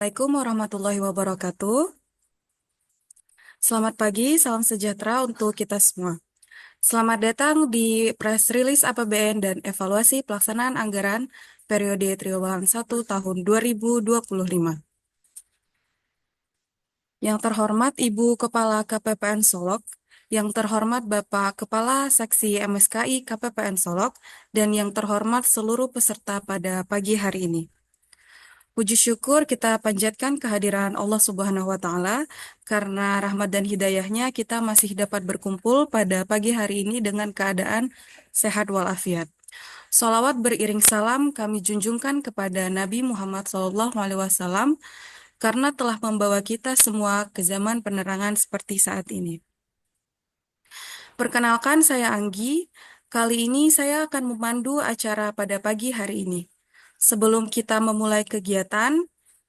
Assalamualaikum warahmatullahi wabarakatuh. Selamat pagi, salam sejahtera untuk kita semua. Selamat datang di press release APBN dan evaluasi pelaksanaan anggaran periode triwulan 1 tahun 2025. Yang terhormat Ibu Kepala KPPN Solok, yang terhormat Bapak Kepala Seksi MSKI KPPN Solok, dan yang terhormat seluruh peserta pada pagi hari ini. Puji syukur kita panjatkan kehadiran Allah Subhanahu wa Ta'ala, karena rahmat dan hidayahnya kita masih dapat berkumpul pada pagi hari ini dengan keadaan sehat walafiat. Salawat beriring salam kami junjungkan kepada Nabi Muhammad SAW, karena telah membawa kita semua ke zaman penerangan seperti saat ini. Perkenalkan, saya Anggi. Kali ini saya akan memandu acara pada pagi hari ini. Sebelum kita memulai kegiatan,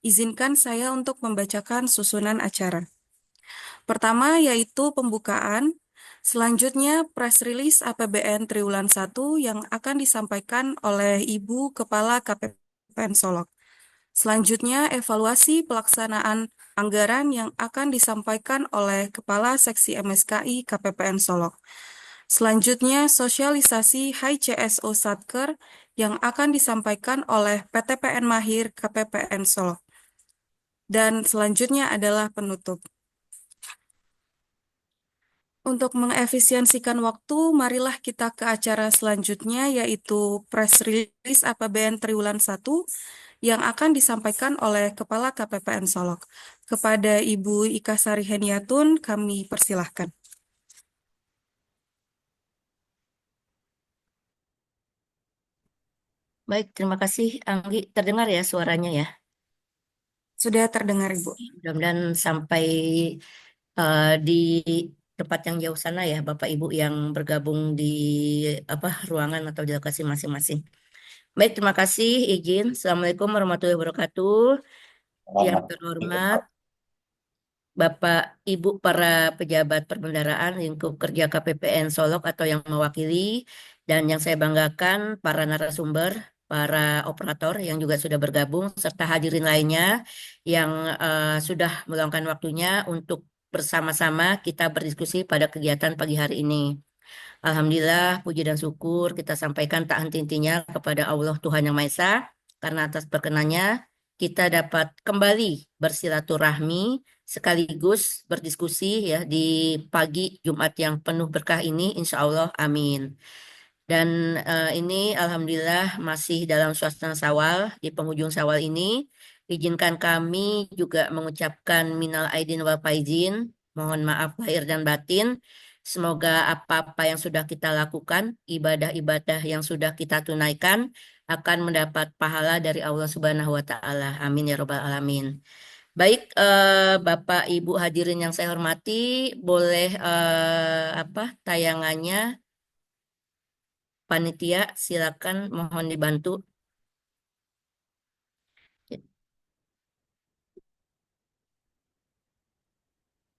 izinkan saya untuk membacakan susunan acara. Pertama yaitu pembukaan, selanjutnya press release APBN Triwulan 1 yang akan disampaikan oleh Ibu Kepala KPPN Solok. Selanjutnya evaluasi pelaksanaan anggaran yang akan disampaikan oleh Kepala Seksi MSKI KPPN Solok. Selanjutnya, sosialisasi HCSO Satker yang akan disampaikan oleh PTPN Mahir KPPN Solok. Dan selanjutnya adalah penutup. Untuk mengefisiensikan waktu, marilah kita ke acara selanjutnya, yaitu press release APBN Triwulan 1 yang akan disampaikan oleh Kepala KPPN Solok. Kepada Ibu Ika Sari Heniatun, kami persilahkan. Baik, terima kasih Anggi. Terdengar ya suaranya ya. Sudah terdengar, Ibu. Mudah-mudahan sampai di tempat yang jauh sana ya, Bapak Ibu yang bergabung di ruangan atau di lokasi masing-masing. Baik, terima kasih. Izin. Assalamualaikum warahmatullahi wabarakatuh. Yang terhormat Bapak Ibu para pejabat perbendaharaan lingkup kerja KPPN Solok atau yang mewakili, dan yang saya banggakan para narasumber, para operator yang juga sudah bergabung, serta hadirin lainnya yang sudah meluangkan waktunya untuk bersama-sama kita berdiskusi pada kegiatan pagi hari ini. Alhamdulillah, puji dan syukur kita sampaikan tak henti-hentinya kepada Allah Tuhan Yang Maha Esa, karena atas perkenannya kita dapat kembali bersilaturahmi sekaligus berdiskusi ya di pagi Jumat yang penuh berkah ini, insya Allah, amin. Dan ini Alhamdulillah masih dalam suasana Syawal, di penghujung Syawal ini, izinkan kami juga mengucapkan minal aidin wal faizin, mohon maaf lahir dan batin. Semoga apa-apa yang sudah kita lakukan, ibadah-ibadah yang sudah kita tunaikan, akan mendapat pahala dari Allah Subhanahu wa Ta'ala. Amin ya Rabbal 'Alamin. Baik, Bapak Ibu hadirin yang saya hormati, boleh tayangannya panitia, silakan mohon dibantu.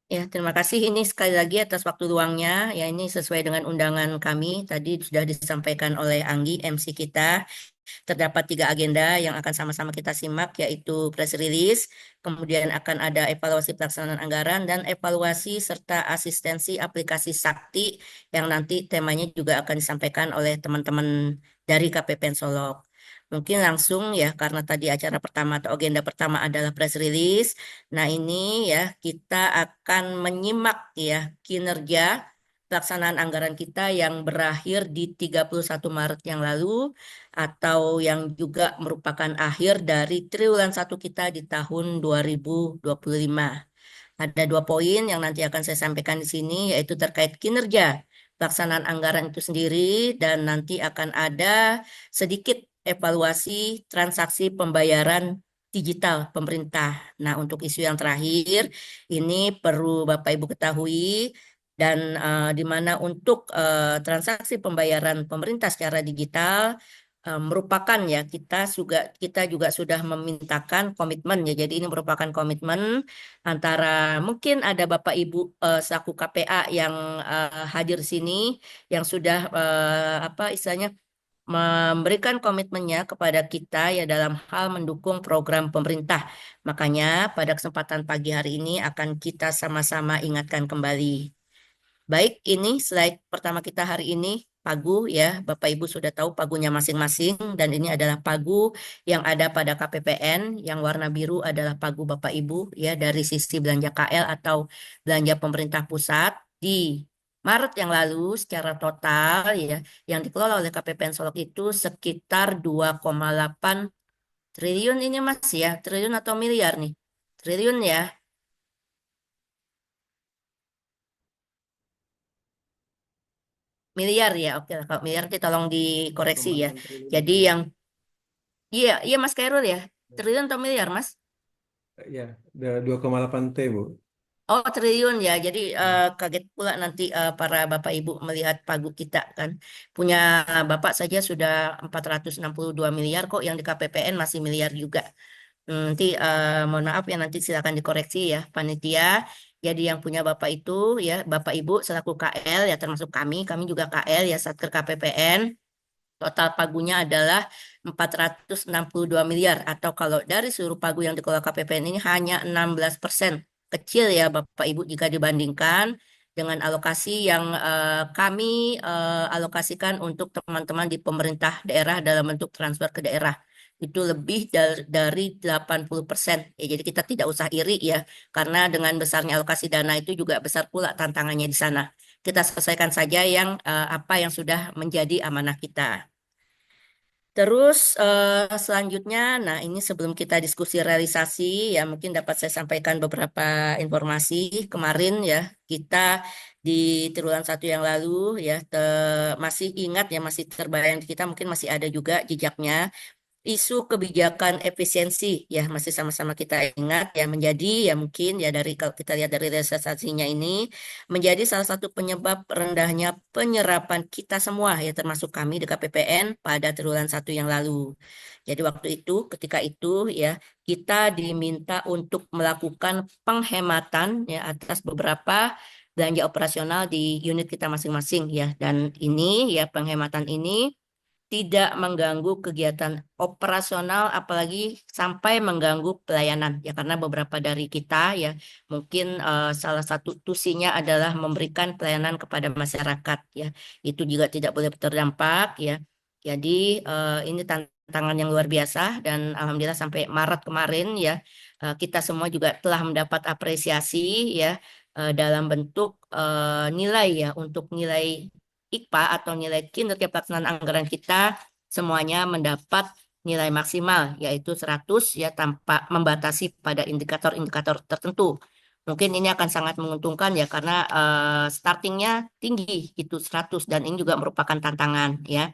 Ya, terima kasih ini sekali lagi atas waktu luangnya. Ya, ini sesuai dengan undangan kami. Tadi sudah disampaikan oleh Anggi, MC kita. Terdapat tiga agenda yang akan sama-sama kita simak, yaitu press release, kemudian akan ada evaluasi pelaksanaan anggaran, dan evaluasi serta asistensi aplikasi Sakti yang nanti temanya juga akan disampaikan oleh teman-teman dari KPPN Solok. Mungkin langsung ya, karena tadi acara pertama atau agenda pertama adalah press release. Nah ini ya, kita akan menyimak ya kinerja pelaksanaan anggaran kita yang berakhir di 31 Maret yang lalu, atau yang juga merupakan akhir dari triwulan satu kita di tahun 2025. Ada dua poin yang nanti akan saya sampaikan di sini, yaitu terkait kinerja pelaksanaan anggaran itu sendiri, dan nanti akan ada sedikit evaluasi transaksi pembayaran digital pemerintah. Nah, untuk isu yang terakhir, ini perlu Bapak Ibu ketahui, dan di mana untuk transaksi pembayaran pemerintah secara digital merupakan ya kita juga sudah memintakan komitmen ya. Jadi ini merupakan komitmen antara, mungkin ada Bapak Ibu selaku KPA yang hadir di sini yang sudah istilahnya memberikan komitmennya kepada kita ya dalam hal mendukung program pemerintah. Makanya pada kesempatan pagi hari ini akan kita sama-sama ingatkan kembali. Baik, ini slide pertama kita hari ini, pagu ya. Bapak Ibu sudah tahu pagunya masing-masing dan ini adalah pagu yang ada pada KPPN. Yang warna biru adalah pagu Bapak Ibu ya dari sisi belanja KL atau belanja pemerintah pusat di Maret yang lalu secara total ya yang dikelola oleh KPPN Solok itu sekitar 2,8 triliun ini Mas ya. Triliun atau miliar nih? Triliun ya. Miliar ya, oke lah. Kalau miliar nanti tolong dikoreksi ya. 2,8 triliun Jadi lebih. yang, iya, iya Mas Kairul ya. Triliun atau miliar Mas? Ya, 2,8 T, Bu. Oh triliun ya. Jadi Hmm. kaget pula nanti para Bapak Ibu melihat pagu kita kan. Punya Bapak saja sudah 462 miliar kok yang di KPPN masih miliar juga. Nanti mohon maaf ya nanti silakan dikoreksi ya panitia. Jadi yang punya Bapak itu ya Bapak Ibu selaku KL ya termasuk kami juga KL ya Satker KPPN. Total pagunya adalah 462 miliar atau kalau dari seluruh pagu yang dikelola KPPN ini hanya 16%. Kecil ya Bapak Ibu jika dibandingkan dengan alokasi yang kami alokasikan untuk teman-teman di pemerintah daerah dalam bentuk transfer ke daerah. Itu lebih dari 80%. Ya, jadi kita tidak usah iri ya, karena dengan besarnya alokasi dana itu juga besar pula tantangannya di sana. Kita selesaikan saja yang apa yang sudah menjadi amanah kita. Terus selanjutnya, nah ini sebelum kita diskusi realisasi, ya mungkin dapat saya sampaikan beberapa informasi. Kemarin ya, kita di triwulan satu yang lalu ya, masih ingat ya, masih terbayang di kita, mungkin masih ada juga jejaknya isu kebijakan efisiensi ya masih sama-sama kita ingat ya menjadi ya mungkin ya dari kalau kita lihat dari realisasinya ini menjadi salah satu penyebab rendahnya penyerapan kita semua ya termasuk kami di KPPN pada triwulan satu yang lalu. Jadi waktu itu ketika itu ya kita diminta untuk melakukan penghematan ya atas beberapa belanja operasional di unit kita masing-masing ya dan ini ya penghematan ini tidak mengganggu kegiatan operasional apalagi sampai mengganggu pelayanan ya karena beberapa dari kita ya mungkin salah satu tusinya adalah memberikan pelayanan kepada masyarakat ya itu juga tidak boleh terdampak ya jadi ini tantangan yang luar biasa dan alhamdulillah sampai Maret kemarin ya kita semua juga telah mendapat apresiasi ya dalam bentuk nilai ya untuk nilai IKPA atau nilai kinerja pelaksanaan anggaran kita semuanya mendapat nilai maksimal yaitu 100 ya tanpa membatasi pada indikator-indikator tertentu. Mungkin ini akan sangat menguntungkan ya karena startingnya tinggi itu 100 dan ini juga merupakan tantangan ya.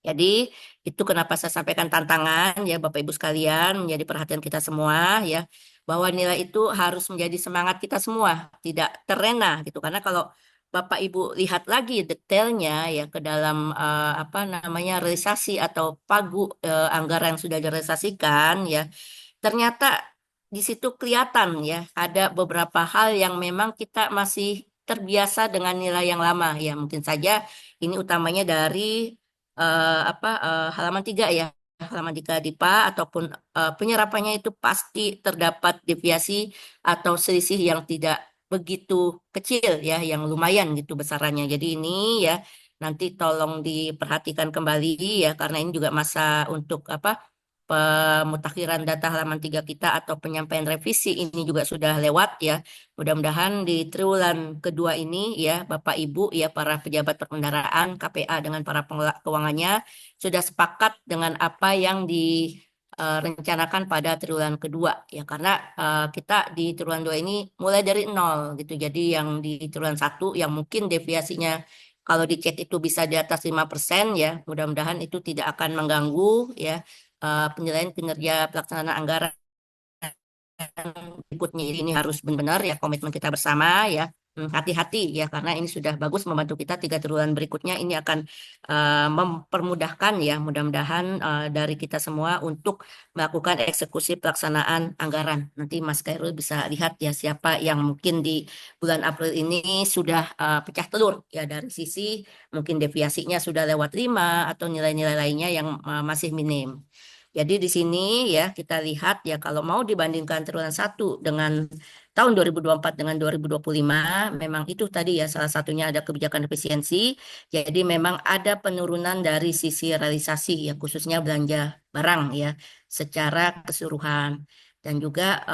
Jadi itu kenapa saya sampaikan tantangan ya Bapak Ibu sekalian menjadi perhatian kita semua ya bahwa nilai itu harus menjadi semangat kita semua tidak terlena gitu karena kalau Bapak Ibu lihat lagi detailnya ya ke dalam apa namanya realisasi atau pagu anggaran yang sudah direalisasikan ya ternyata di situ kelihatan ya ada beberapa hal yang memang kita masih terbiasa dengan nilai yang lama ya mungkin saja ini utamanya dari halaman 3 ya halaman 3 DIPA ataupun penyerapannya itu pasti terdapat deviasi atau selisih yang tidak begitu kecil ya yang lumayan gitu besarannya jadi ini ya nanti tolong diperhatikan kembali ya karena ini juga masa untuk apa pemutakhiran data halaman 3 kita atau penyampaian revisi ini juga sudah lewat ya. Mudah-mudahan di triwulan kedua ini ya Bapak Ibu ya para pejabat perbendaharaan KPA dengan para pengelola keuangannya sudah sepakat dengan apa yang direncanakan pada triwulan kedua ya karena kita di triwulan 2 ini mulai dari nol gitu. Jadi yang di triwulan satu yang mungkin deviasinya kalau dicek itu bisa di atas 5% ya, mudah-mudahan itu tidak akan mengganggu ya penilaian kinerja pelaksanaan anggaran berikutnya ini harus benar-benar ya komitmen kita bersama ya hati-hati ya karena ini sudah bagus membantu kita 3 triwulan berikutnya ini akan mempermudahkan ya mudah-mudahan dari kita semua untuk melakukan eksekusi pelaksanaan anggaran. Nanti Mas Khairul bisa lihat ya siapa yang mungkin di bulan April ini sudah pecah telur ya dari sisi mungkin deviasinya sudah lewat 5 atau nilai-nilai lainnya yang masih minim. Jadi di sini ya kita lihat ya kalau mau dibandingkan triwulan 1 dengan tahun 2024 dengan 2025 memang itu tadi ya salah satunya ada kebijakan efisiensi. Jadi memang ada penurunan dari sisi realisasi ya khususnya belanja barang ya secara keseluruhan dan juga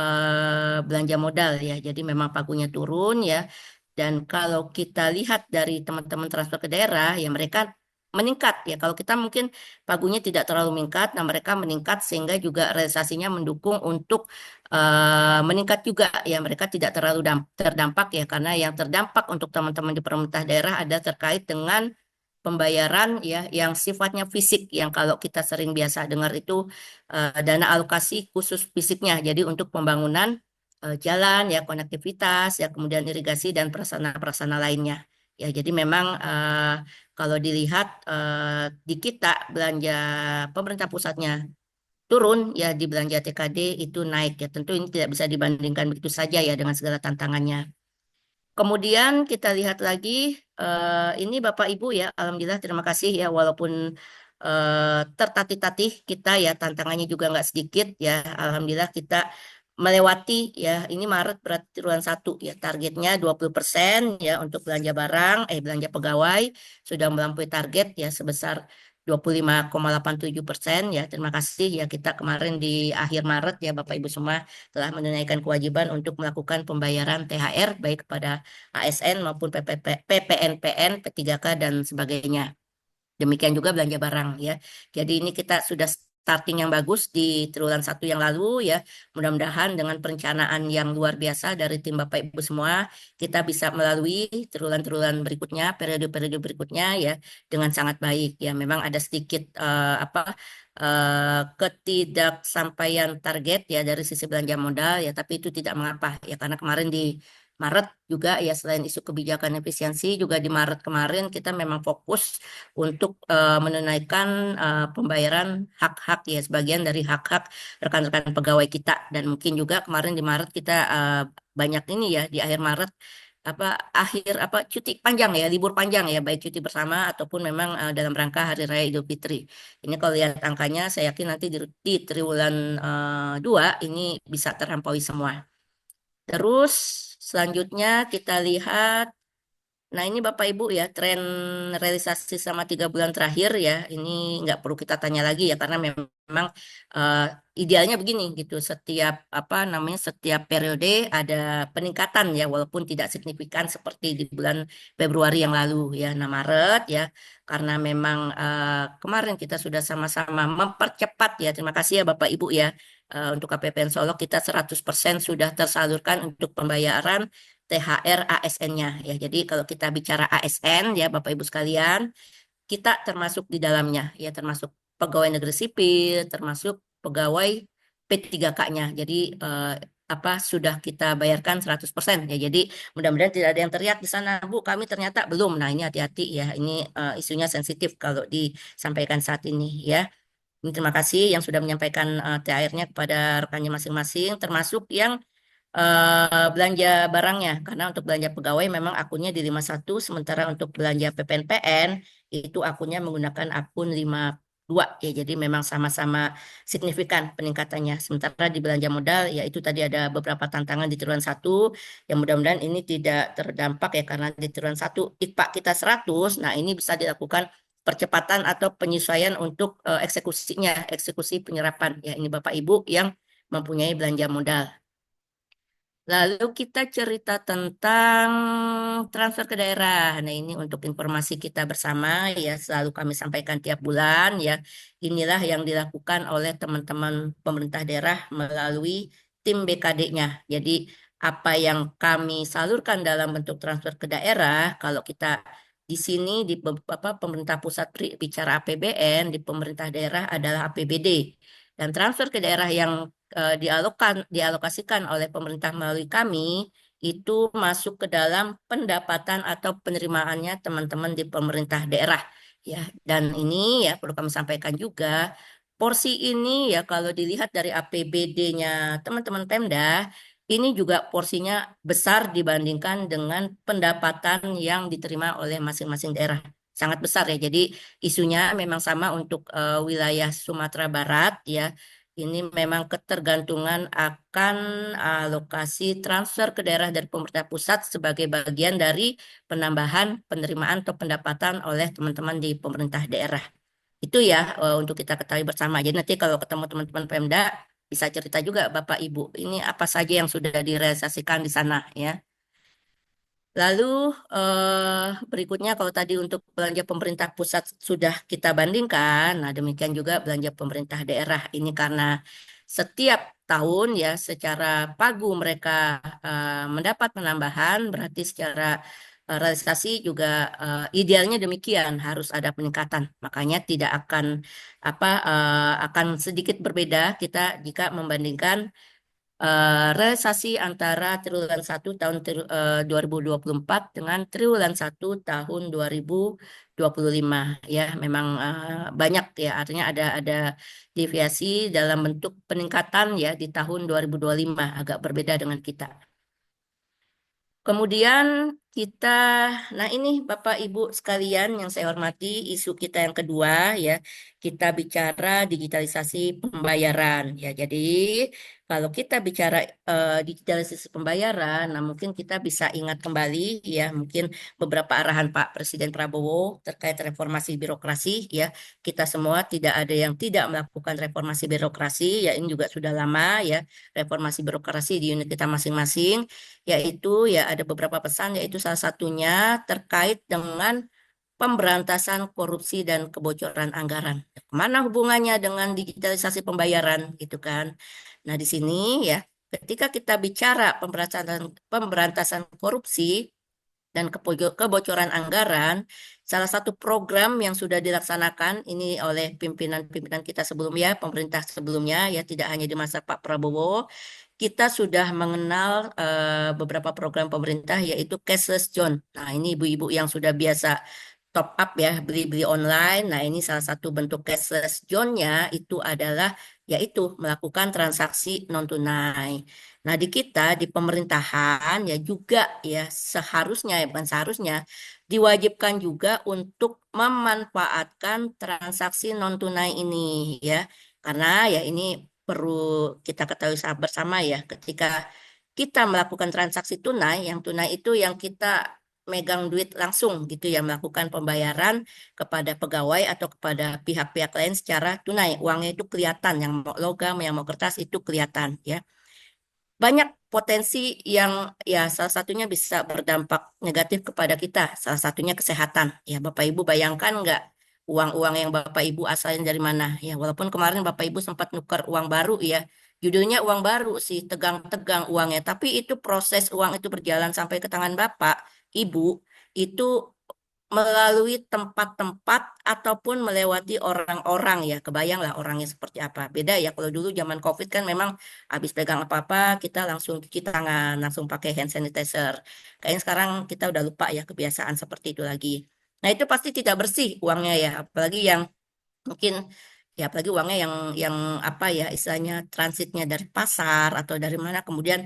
belanja modal ya. Jadi memang pagunya turun ya. Dan kalau kita lihat dari teman-teman transfer ke daerah ya mereka meningkat ya. Kalau kita mungkin pagunya tidak terlalu meningkat, nah mereka meningkat sehingga juga realisasinya mendukung untuk meningkat juga ya. Mereka tidak terlalu terdampak ya karena yang terdampak untuk teman-teman di pemerintah daerah ada terkait dengan pembayaran ya yang sifatnya fisik yang kalau kita sering biasa dengar itu dana alokasi khusus fisiknya. Jadi untuk pembangunan jalan ya konektivitas ya kemudian irigasi dan prasarana-prasarana lainnya. Ya, jadi memang kalau dilihat di kita belanja pemerintah pusatnya turun ya di belanja TKD itu naik ya. Tentu ini tidak bisa dibandingkan begitu saja ya dengan segala tantangannya. Kemudian kita lihat lagi ini Bapak Ibu ya, Alhamdulillah terima kasih ya walaupun tertatih-tatih kita ya tantangannya juga nggak sedikit ya. Alhamdulillah kita melewati ya ini Maret berarti triwulan 1 ya targetnya 20% ya untuk belanja barang belanja pegawai sudah melampaui target ya sebesar 25,87% ya. Terima kasih ya kita kemarin di akhir Maret ya Bapak Ibu semua telah menunaikan kewajiban untuk melakukan pembayaran THR baik kepada ASN maupun PPNPN, P3K dan sebagainya. Demikian juga belanja barang ya. Jadi ini kita sudah starting yang bagus di triwulan 1 yang lalu ya. Mudah-mudahan dengan perencanaan yang luar biasa dari tim Bapak Ibu semua, kita bisa melalui triwulan-triwulan berikutnya, periode-periode berikutnya ya dengan sangat baik ya. Memang ada sedikit ketidaksampaian target ya dari sisi belanja modal ya, tapi itu tidak mengapa ya karena kemarin di Maret juga ya selain isu kebijakan efisiensi juga di Maret kemarin kita memang fokus untuk menunaikan pembayaran hak-hak ya sebagian dari hak-hak rekan-rekan pegawai kita dan mungkin juga kemarin di Maret kita banyak ini ya di akhir Maret akhir cuti panjang ya libur panjang ya baik cuti bersama ataupun memang dalam rangka Hari Raya Idul Fitri. Ini kalau lihat angkanya saya yakin nanti di triwulan 2 ini bisa terlampaui semua. Terus selanjutnya kita lihat, nah ini Bapak Ibu ya tren realisasi selama 3 bulan terakhir ya, ini nggak perlu kita tanya lagi ya karena memang eh, idealnya begini gitu, setiap setiap periode ada peningkatan ya walaupun tidak signifikan seperti di bulan Februari yang lalu ya. Nah Maret ya karena memang kemarin kita sudah sama-sama mempercepat ya, terima kasih ya Bapak Ibu ya. Untuk KPPN Solo kita 100% sudah tersalurkan untuk pembayaran THR ASN-nya ya. Jadi kalau kita bicara ASN ya Bapak Ibu sekalian, kita termasuk di dalamnya ya termasuk pegawai negeri sipil, termasuk pegawai P3K-nya. Jadi sudah kita bayarkan 100% ya. Jadi mudah-mudahan tidak ada yang teriak di sana, Bu, kami ternyata belum. Nah, ini hati-hati ya. Ini isunya sensitif kalau disampaikan saat ini ya. Ini terima kasih yang sudah menyampaikan THR-nya kepada rekannya masing-masing, termasuk yang belanja barangnya. Karena untuk belanja pegawai memang akunnya di 51, sementara untuk belanja PPNPN itu akunnya menggunakan akun 52 ya. Jadi memang sama-sama signifikan peningkatannya. Sementara di belanja modal ya itu tadi ada beberapa tantangan di triwulan 1 yang mudah-mudahan ini tidak terdampak ya karena di triwulan 1 IPA kita 100, nah ini bisa dilakukan percepatan atau penyesuaian untuk eksekusi penyerapan ya ini Bapak Ibu yang mempunyai belanja modal. Lalu kita cerita tentang transfer ke daerah. Nah, ini untuk informasi kita bersama ya, selalu kami sampaikan tiap bulan ya. Inilah yang dilakukan oleh teman-teman pemerintah daerah melalui tim BKD-nya. Jadi apa yang kami salurkan dalam bentuk transfer ke daerah, kalau kita di sini di pemerintah pusat bicara APBN, di pemerintah daerah adalah APBD. Dan transfer ke daerah yang dialokasikan oleh pemerintah melalui kami itu masuk ke dalam pendapatan atau penerimaannya teman-teman di pemerintah daerah ya. Dan ini ya perlu kami sampaikan juga, porsi ini ya kalau dilihat dari APBD-nya teman-teman Pemda, ini juga porsinya besar dibandingkan dengan pendapatan yang diterima oleh masing-masing daerah. Sangat besar ya. Jadi isunya memang sama untuk wilayah Sumatera Barat ya. Ini memang ketergantungan akan alokasi transfer ke daerah dari pemerintah pusat sebagai bagian dari penambahan penerimaan atau pendapatan oleh teman-teman di pemerintah daerah. Itu ya untuk kita ketahui bersama. Jadi nanti kalau ketemu teman-teman Pemda bisa cerita juga Bapak Ibu, ini apa saja yang sudah direalisasikan di sana ya. Lalu berikutnya kalau tadi untuk belanja pemerintah pusat sudah kita bandingkan, nah demikian juga belanja pemerintah daerah ini karena setiap tahun ya secara pagu mereka mendapat penambahan, berarti secara realisasi juga idealnya demikian harus ada peningkatan. Makanya tidak akan akan sedikit berbeda kita jika membandingkan realisasi antara triwulan 1 tahun 2024 dengan triwulan 1 tahun 2025 ya memang banyak ya artinya ada deviasi dalam bentuk peningkatan ya di tahun 2025 agak berbeda dengan kita. Kemudian kita, nah ini Bapak Ibu sekalian yang saya hormati, isu kita yang kedua ya, kita bicara digitalisasi pembayaran ya. Jadi kalau kita bicara digitalisasi pembayaran, nah mungkin kita bisa ingat kembali ya, mungkin beberapa arahan Pak Presiden Prabowo terkait reformasi birokrasi ya. Kita semua tidak ada yang tidak melakukan reformasi birokrasi ya, ini juga sudah lama ya, reformasi birokrasi di unit kita masing-masing yaitu ya ada beberapa pesan yaitu salah satunya terkait dengan pemberantasan korupsi dan kebocoran anggaran. Kemana hubungannya dengan digitalisasi pembayaran gitu kan? Nah di sini ya ketika kita bicara pemberantasan korupsi dan kebocoran anggaran, salah satu program yang sudah dilaksanakan ini oleh pimpinan-pimpinan kita sebelumnya, pemerintah sebelumnya ya tidak hanya di masa Pak Prabowo, kita sudah mengenal beberapa program pemerintah yaitu cashless zone. Nah, ini ibu-ibu yang sudah biasa top up ya, beli-beli online. Nah, ini salah satu bentuk cashless zone-nya itu adalah yaitu melakukan transaksi non tunai. Nah, di kita di pemerintahan ya juga ya seharusnya ya bukan seharusnya diwajibkan juga untuk memanfaatkan transaksi non tunai ini ya. Karena ya ini perlu kita ketahui bersama ya ketika kita melakukan transaksi tunai, yang tunai itu yang kita megang duit langsung gitu ya, melakukan pembayaran kepada pegawai atau kepada pihak-pihak lain secara tunai. Uangnya itu kelihatan, yang mau logam, yang mau kertas itu kelihatan ya. Banyak potensi yang ya salah satunya bisa berdampak negatif kepada kita, salah satunya kesehatan. Ya Bapak Ibu bayangkan nggak uang-uang yang Bapak Ibu asalnya dari mana? Ya walaupun kemarin Bapak Ibu sempat nukar uang baru ya, judulnya uang baru sih, tegang-tegang uangnya, tapi itu proses uang itu berjalan sampai ke tangan Bapak, Ibu, itu melalui tempat-tempat ataupun melewati orang-orang ya. Kebayanglah orangnya seperti apa. Beda ya kalau dulu zaman COVID kan memang habis pegang apa-apa kita langsung cuci tangan, langsung pakai hand sanitizer. Kayaknya sekarang kita udah lupa ya kebiasaan seperti itu lagi. Nah, itu pasti tidak bersih uangnya ya, apalagi yang mungkin ya apalagi uangnya yang apa ya istilahnya transitnya dari pasar atau dari mana kemudian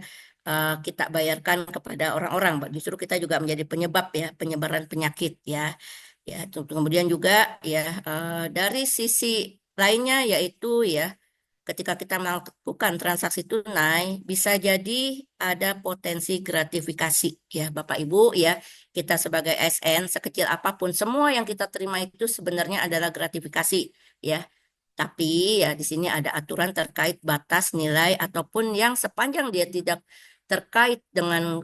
kita bayarkan kepada orang-orang. Justru kita juga menjadi penyebab ya penyebaran penyakit ya. Ya, kemudian juga ya dari sisi lainnya yaitu ya ketika kita melakukan transaksi tunai bisa jadi ada potensi gratifikasi ya Bapak Ibu ya. Kita sebagai ASN sekecil apapun semua yang kita terima itu sebenarnya adalah gratifikasi ya. Tapi ya di sini ada aturan terkait batas nilai ataupun yang sepanjang dia tidak terkait dengan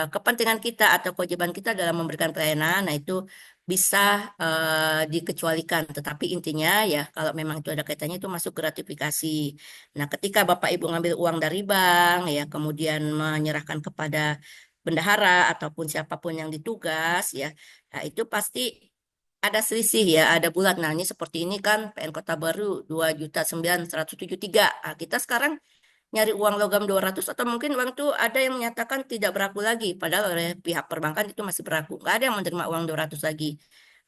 kepentingan kita atau kewajiban kita dalam memberikan pelayanan, nah itu bisa dikecualikan. Tetapi intinya ya kalau memang itu ada kaitannya itu masuk gratifikasi. Nah, ketika Bapak Ibu ngambil uang dari bank ya kemudian menyerahkan kepada bendahara ataupun siapapun yang ditugas ya, nah itu pasti ada selisih ya, ada bulat. Nah, ini seperti ini kan PN Kota Baru 2.9.173. Nah, kita sekarang nyari uang logam 200 atau mungkin uang itu ada yang menyatakan tidak berlaku lagi padahal oleh pihak perbankan itu masih berlaku. Nggak ada yang menerima uang 200 lagi.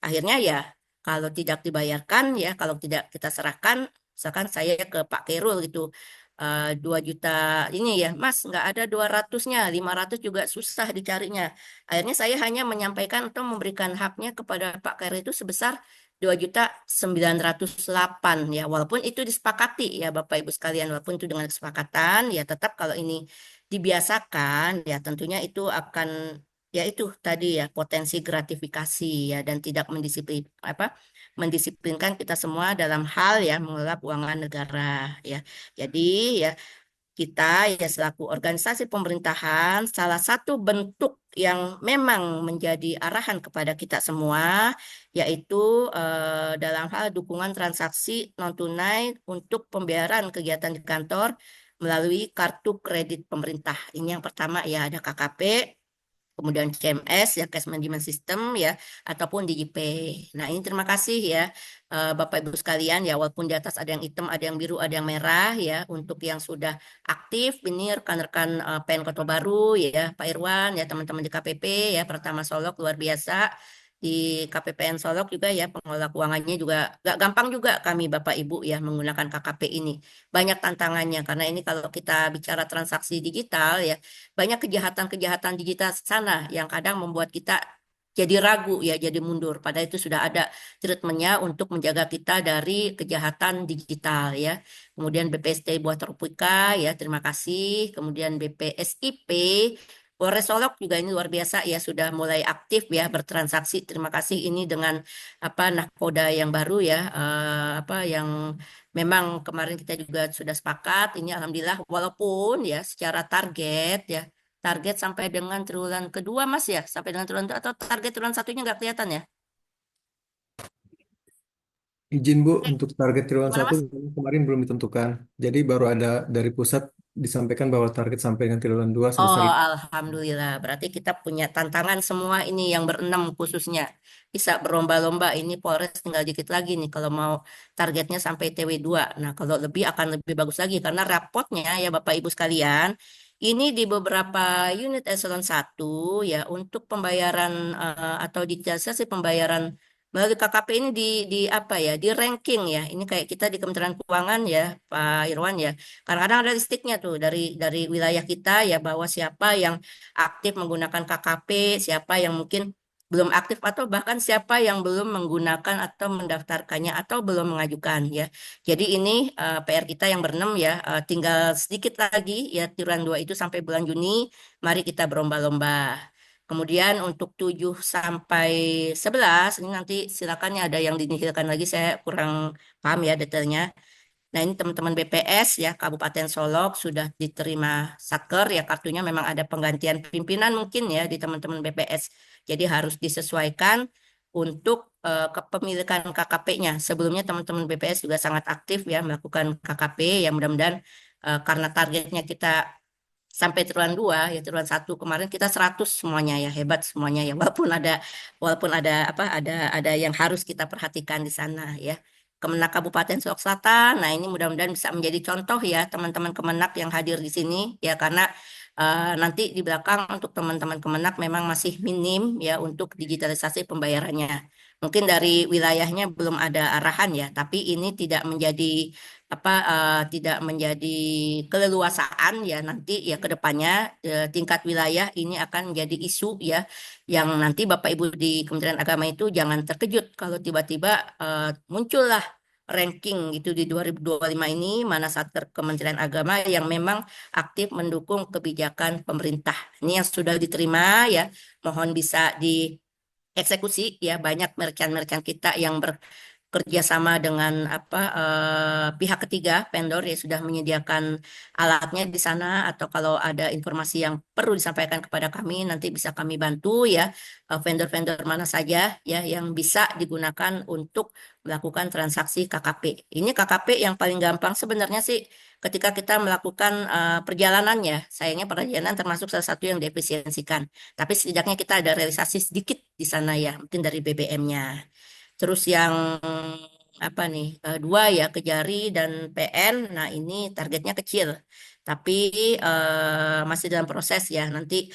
Akhirnya ya kalau tidak dibayarkan ya kalau tidak kita serahkan misalkan saya ke Pak Kerul gitu 2 juta ini ya Mas nggak ada 200-nya 500 juga susah dicarinya. Akhirnya saya hanya menyampaikan atau memberikan haknya kepada Pak Kerul itu sebesar 2.908.000 ya walaupun itu disepakati ya Bapak Ibu sekalian walaupun itu dengan kesepakatan ya tetap kalau ini dibiasakan ya tentunya itu akan ya itu tadi ya potensi gratifikasi ya dan tidak mendisiplinkan kita semua dalam hal ya mengelola keuangan negara ya. Jadi ya kita ya selaku organisasi pemerintahan salah satu bentuk yang memang menjadi arahan kepada kita semua yaitu dalam hal dukungan transaksi non tunai untuk pembayaran kegiatan di kantor melalui kartu kredit pemerintah. Ini yang pertama ya ada KKP, kemudian CMS ya Cash Management System ya ataupun DigiPay. Nah, ini terima kasih ya Bapak Ibu sekalian ya walaupun di atas ada yang hitam, ada yang biru, ada yang merah ya untuk yang sudah aktif ini rekan-rekan PN Kota Baru ya Pak Irwan ya teman-teman di KPP ya Pertama Solok luar biasa di KPPN Solok juga ya pengelola keuangannya juga gak gampang juga kami Bapak Ibu ya menggunakan KKP ini. Banyak tantangannya karena ini kalau kita bicara transaksi digital ya banyak kejahatan-kejahatan digital sana yang kadang membuat kita jadi ragu ya, jadi mundur. Padahal itu sudah ada treatmentnya untuk menjaga kita dari kejahatan digital ya. Kemudian BPST Buah Tropika ya, terima kasih. Kemudian BPSIP, Polres Solok juga ini luar biasa ya sudah mulai aktif ya bertransaksi. Terima kasih ini dengan apa nahkoda yang baru ya, apa yang memang kemarin kita juga sudah sepakat. Ini alhamdulillah walaupun ya secara target ya target sampai dengan triwulan kedua Mas ya sampai dengan triwulan atau target triwulan satunya nggak kelihatan ya. Izin Bu, Oke, untuk target triwulan gimana satu Mas? kemarin belum ditentukan. Jadi baru ada dari pusat disampaikan bahwa target sampai dengan triwulan 2 sebesar Oh, itu. alhamdulillah. Berarti kita punya tantangan semua ini yang berenam khususnya. Bisa berlomba-lomba. Ini Polres tinggal dikit lagi nih kalau mau targetnya sampai TW2. Nah, kalau lebih akan lebih bagus lagi karena rapotnya ya Bapak Ibu sekalian, ini di beberapa unit eselon 1 ya untuk pembayaran atau digitalisasi pembayaran melalui KKP ini di apa ya, di ranking ya. Ini kayak kita di Kementerian Keuangan ya, Pak Irwan ya. Kadang-kadang ada listiknya tuh dari wilayah kita ya bahwa siapa yang aktif menggunakan KKP, siapa yang mungkin belum aktif atau bahkan siapa yang belum menggunakan atau mendaftarkannya atau belum mengajukan ya. Jadi ini PR kita yang berenam ya, tinggal sedikit lagi ya triwulan 2 itu sampai bulan Juni, mari kita berlomba-lomba. Kemudian untuk 7 sampai 11 ini nanti silakan ya ada yang dinihilkan lagi saya kurang paham ya detailnya. Nah, ini teman-teman BPS ya, Kabupaten Solok sudah diterima Satker ya, kartunya memang ada penggantian pimpinan mungkin ya di teman-teman BPS. Jadi harus disesuaikan untuk kepemilikan KKP-nya. Sebelumnya teman-teman BPS juga sangat aktif ya melakukan KKP ya mudah-mudahan karena targetnya kita sampai triwulan 2 ya triwulan 1 kemarin kita 100 semuanya ya hebat semuanya ya walaupun ada apa ada yang harus kita perhatikan di sana ya. Kemenak Kabupaten Solok Selatan. Nah, ini mudah-mudahan bisa menjadi contoh ya teman-teman Kemenak yang hadir di sini ya karena nanti di belakang untuk teman-teman Kemenak memang masih minim ya untuk digitalisasi pembayarannya. Mungkin dari wilayahnya belum ada arahan ya, tapi ini tidak menjadi tidak menjadi keleluasaan ya nanti ya ke depannya tingkat wilayah ini akan menjadi isu ya yang nanti Bapak Ibu di Kementerian Agama itu jangan terkejut kalau tiba-tiba muncullah ranking itu di 2025 ini mana Satker Kementerian Agama yang memang aktif mendukung kebijakan pemerintah. Ini yang sudah diterima ya, mohon bisa dieksekusi ya banyak merchant-merchant kita yang kerjasama dengan pihak ketiga vendor yang sudah menyediakan alatnya di sana atau kalau ada informasi yang perlu disampaikan kepada kami nanti bisa kami bantu ya vendor-vendor mana saja ya yang bisa digunakan untuk melakukan transaksi KKP. Ini KKP yang paling gampang sebenarnya sih ketika kita melakukan perjalanan ya. Sayangnya perjalanan termasuk salah satu yang diefisiensikan. Tapi setidaknya kita ada realisasi sedikit di sana ya, mungkin dari BBM-nya. Terus yang apa nih dua ya Kejari dan PN. Nah ini targetnya kecil. Tapi masih dalam proses ya. Nanti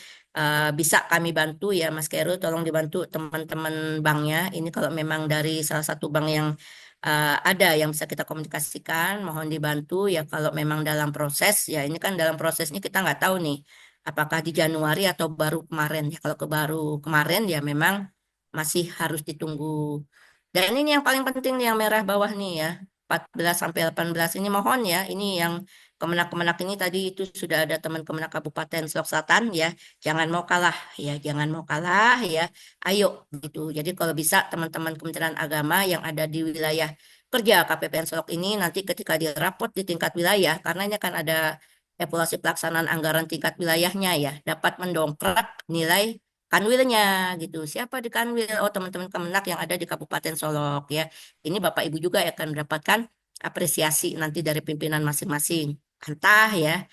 bisa kami bantu ya Mas Khairul, tolong dibantu teman-teman banknya. Ini kalau memang dari salah satu bank yang ada yang bisa kita komunikasikan, mohon dibantu ya. Kalau memang dalam proses ya, ini kan dalam prosesnya kita nggak tahu nih, apakah di Januari atau baru kemarin ya. Kalau ke baru kemarin ya memang masih harus ditunggu. Dan ini yang paling penting nih, yang merah bawah nih ya. 14 sampai 18 ini mohon ya, ini yang Kemenak-Kemenak ini tadi itu sudah ada teman Kemenak Kabupaten Solok Selatan ya, jangan mau kalah ya, jangan mau kalah ya, ayo gitu. Jadi kalau bisa teman-teman Kementerian Agama yang ada di wilayah kerja KPPN Solok ini nanti ketika dirapot di tingkat wilayah, karena ini akan ada evaluasi pelaksanaan anggaran tingkat wilayahnya ya, dapat mendongkrak nilai kanwilnya gitu. Siapa di kanwil? Oh, teman-teman Kemenak yang ada di Kabupaten Solok ya. Ini Bapak Ibu juga akan mendapatkan apresiasi nanti dari pimpinan masing-masing. Entah ya,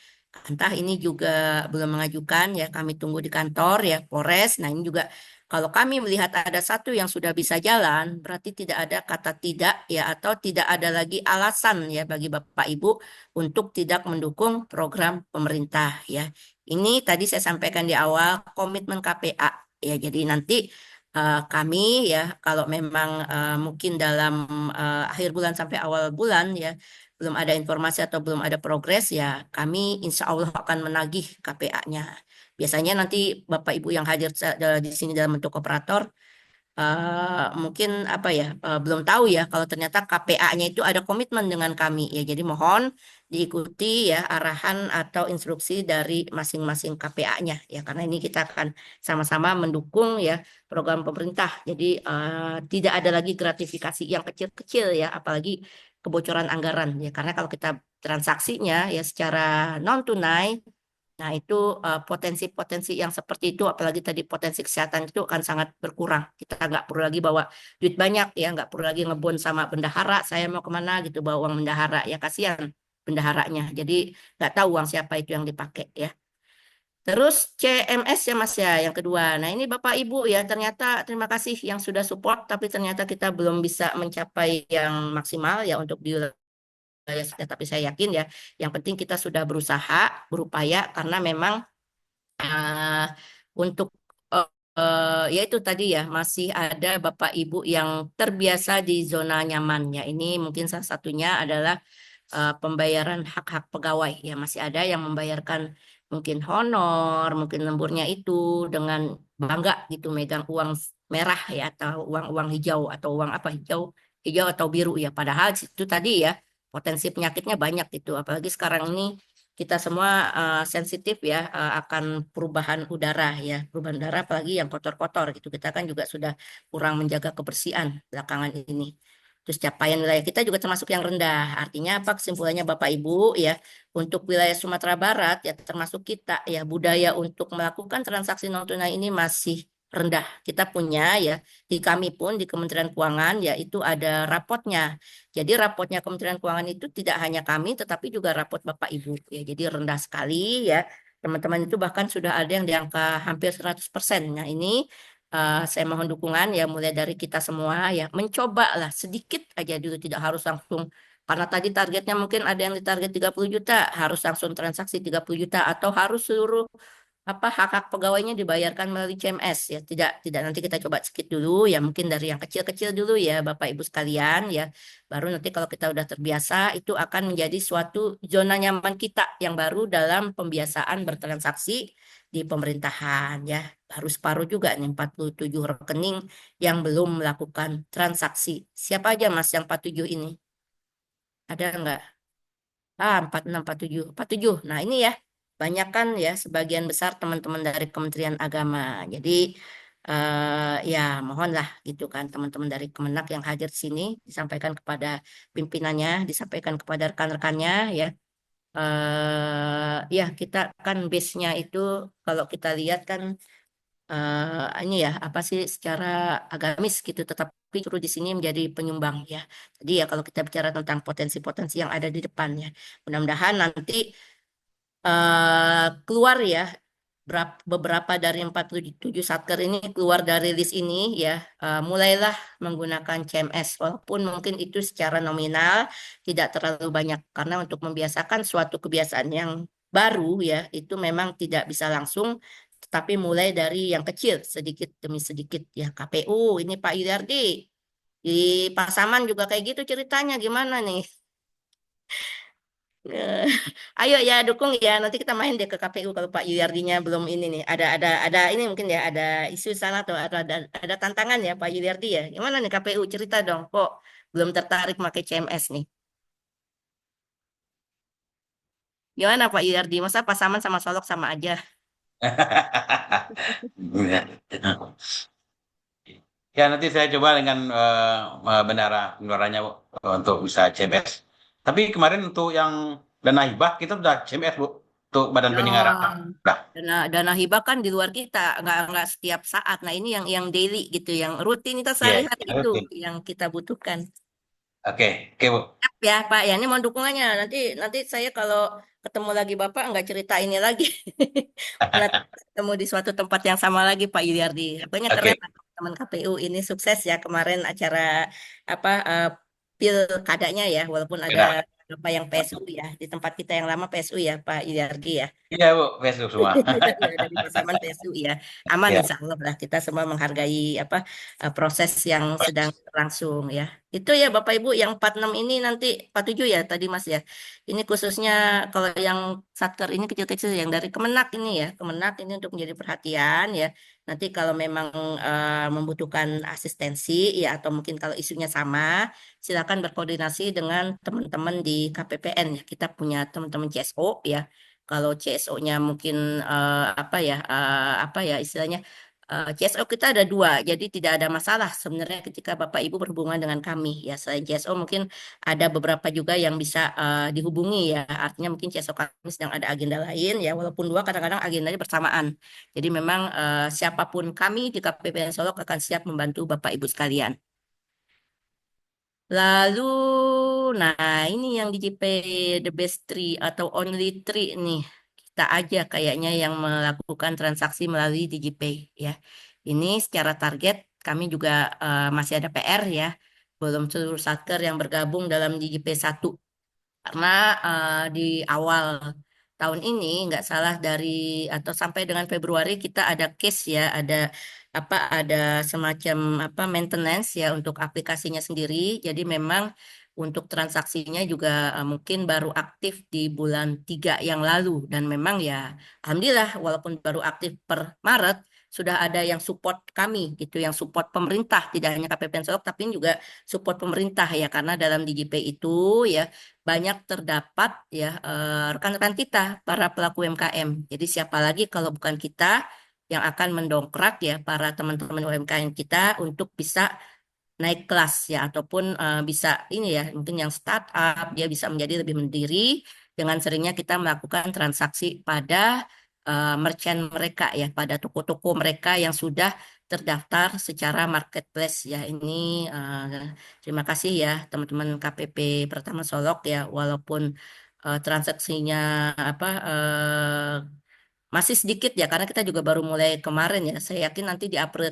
entah ini juga belum mengajukan ya, kami tunggu di kantor ya, Polres. Nah, ini juga kalau kami melihat ada satu yang sudah bisa jalan, berarti tidak ada kata tidak ya, atau tidak ada lagi alasan ya bagi Bapak Ibu untuk tidak mendukung program pemerintah ya. Ini tadi saya sampaikan di awal komitmen KPA ya. Jadi nanti kami ya kalau memang mungkin dalam akhir bulan sampai awal bulan ya belum ada informasi atau belum ada progres ya kami insya Allah akan menagih KPA-nya. Biasanya nanti Bapak Ibu yang hadir di sini dalam bentuk operator mungkin apa ya belum tahu ya kalau ternyata KPA-nya itu ada komitmen dengan kami ya. Jadi mohon diikuti ya arahan atau instruksi dari masing-masing KPA-nya ya, karena ini kita akan sama-sama mendukung ya program pemerintah. Jadi tidak ada lagi gratifikasi yang kecil-kecil ya, apalagi kebocoran anggaran ya, karena kalau kita transaksinya ya secara non tunai. Nah, itu potensi-potensi yang seperti itu, apalagi tadi potensi kesehatan itu akan sangat berkurang. Kita nggak perlu lagi bawa duit banyak ya, nggak perlu lagi ngebon sama bendahara. Saya mau kemana gitu bawa uang bendahara ya, kasihan bendaharanya. Jadi nggak tahu uang siapa itu yang dipakai ya. Terus CMS ya Mas ya, yang kedua. Nah ini Bapak Ibu ya, ternyata terima kasih yang sudah support, tapi ternyata kita belum bisa mencapai yang maksimal ya untuk di ya, tapi saya yakin ya, yang penting kita sudah berusaha, berupaya karena memang uh, untuk ya itu tadi ya masih ada Bapak Ibu yang terbiasa di zona nyamannya. Ini mungkin salah satunya adalah pembayaran hak-hak pegawai ya, masih ada yang membayarkan mungkin honor, mungkin lemburnya itu dengan bangga gitu megang uang merah ya atau uang-uang hijau atau uang apa hijau hijau atau biru ya, padahal itu tadi ya potensi penyakitnya banyak gitu, apalagi sekarang ini kita semua sensitif ya akan perubahan udara ya, perubahan udara apalagi yang kotor-kotor gitu, kita kan juga sudah kurang menjaga kebersihan belakangan ini. Terus capaian wilayah kita juga termasuk yang rendah. Artinya apa kesimpulannya Bapak Ibu ya, untuk wilayah Sumatera Barat ya termasuk kita ya, budaya untuk melakukan transaksi non tunai ini masih rendah. Kita punya ya, di kami pun di Kementerian Keuangan ya itu ada rapotnya. Jadi rapotnya Kementerian Keuangan itu tidak hanya kami tetapi juga rapot Bapak Ibu ya. Jadi rendah sekali ya. Teman-teman itu bahkan sudah ada yang di angka hampir 100%. Nah, ini saya mohon dukungan ya mulai dari kita semua ya, mencoba lah sedikit aja dulu, tidak harus langsung, karena tadi targetnya mungkin ada yang ditarget 30 juta harus langsung transaksi 30 juta atau harus seluruh apa hak-hak pegawainya dibayarkan melalui CMS ya, tidak, nanti kita coba sedikit dulu ya, mungkin dari yang kecil-kecil dulu ya Bapak Ibu sekalian ya, baru nanti kalau kita udah terbiasa itu akan menjadi suatu zona nyaman kita yang baru dalam pembiasaan bertransaksi di pemerintahan ya. Baru separuh juga nih 47 rekening yang belum melakukan transaksi. Siapa aja Mas yang 47 ini? Ada nggak? 46, 47, 47. Nah, ini ya, banyak kan ya, sebagian besar teman-teman dari Kementerian Agama. Jadi, ya mohonlah gitu kan, teman-teman dari Kemenak yang hadir di sini, disampaikan kepada pimpinannya, disampaikan kepada rekan-rekannya ya. Ya, kita kan base-nya itu, kalau kita lihat kan, ini ya, apa sih, secara agamis gitu, tetapi justru di sini menjadi penyumbang ya. Jadi ya kalau kita bicara tentang potensi-potensi yang ada di depannya, mudah-mudahan nanti keluar ya beberapa dari 47 satker ini keluar dari list ini ya, mulailah menggunakan CMS walaupun mungkin itu secara nominal tidak terlalu banyak, karena untuk membiasakan suatu kebiasaan yang baru ya itu memang tidak bisa langsung, tetapi mulai dari yang kecil sedikit demi sedikit ya. KPU ini Pak Yuyardi di Pasaman juga kayak gitu ceritanya, gimana nih? Eh, Ayo ya dukung ya, nanti kita main deh ke KPU kalau Pak Yuyardinya belum ini nih. Ada ini mungkin ya, ada isu sana atau ada tantangan ya Pak Yuyardi ya. Gimana nih KPU, cerita dong kok belum tertarik pakai CMS nih. Gimana Pak Yuyardi? Masa Pasaman sama Solok sama aja? Ya, nanti saya coba dengan benarannya Bu, untuk bisa CMS. Tapi kemarin untuk yang dana hibah kita sudah CMS Bu, untuk Badan Penyelenggaraan. Oh, Udah. dana hibah kan di luar kita, nggak setiap saat. Nah ini yang daily gitu, yang rutinitas Iya, sehari-hari iya, itu rutin. yang kita butuhkan. Oke, oke Bu. Siap ya Pak, ya ini mohon dukungannya. Nanti nanti saya kalau ketemu lagi Bapak nggak cerita ini lagi. Nanti ketemu di suatu tempat yang sama lagi Pak Yuliardi. Pokoknya keren Oke, lah, teman KPU ini sukses ya kemarin acara apa pilkadanya ya, walaupun ada sudah. apa yang PSU ya di tempat kita yang lama PSU ya Pak Yuliardi ya. Iya Bu, Facebook semua. Dari Pasaman PSU ya. Aman Ya. insya Allah lah kita semua menghargai apa proses yang sedang berlangsung ya. Itu ya Bapak Ibu yang 46 ini nanti 47 ya tadi Mas ya. Ini khususnya kalau yang Satker ini kecil-kecil yang dari Kemenak ini ya. Kemenak ini untuk menjadi perhatian ya. Nanti kalau memang membutuhkan asistensi ya atau mungkin kalau isunya sama, silakan berkoordinasi dengan teman-teman di KPPN ya. Kita punya teman-teman CSO ya, kalau CSO-nya mungkin apa ya istilahnya, CSO kita ada dua, jadi tidak ada masalah sebenarnya ketika Bapak Ibu berhubungan dengan kami ya. Selain CSO mungkin ada beberapa juga yang bisa dihubungi ya. Artinya mungkin CSO kami sedang ada agenda lain ya, walaupun dua kadang-kadang agendanya bersamaan. Jadi memang siapapun kami di KPPN Solo akan siap membantu Bapak Ibu sekalian. Lalu, nah ini yang di JP The Best Three atau Only Three nih. Kita aja kayaknya yang melakukan transaksi melalui DigiPay ya. Ini secara target kami juga masih ada PR ya. Belum seluruh satker yang bergabung dalam DigiPay 1. Karena di awal tahun ini nggak salah dari atau sampai dengan Februari kita ada case ya, ada semacam maintenance ya untuk aplikasinya sendiri. Jadi memang untuk transaksinya juga mungkin baru aktif di bulan 3 yang lalu dan memang ya alhamdulillah walaupun baru aktif per Maret sudah ada yang support kami gitu, yang support pemerintah tidak hanya KPPN Solok tapi juga support pemerintah ya, karena dalam DigiPay itu ya banyak terdapat ya rekan-rekan kita para pelaku UMKM. Jadi siapa lagi kalau bukan kita yang akan mendongkrak ya para teman-teman UMKM kita untuk bisa naik kelas ya ataupun bisa ini ya mungkin yang startup dia bisa menjadi lebih mandiri dengan seringnya kita melakukan transaksi pada merchant mereka ya, pada toko-toko mereka yang sudah terdaftar secara marketplace ya. Ini terima kasih ya teman-teman KPP Pertama Solok ya, walaupun transaksinya masih sedikit ya karena kita juga baru mulai kemarin ya. Saya yakin nanti di April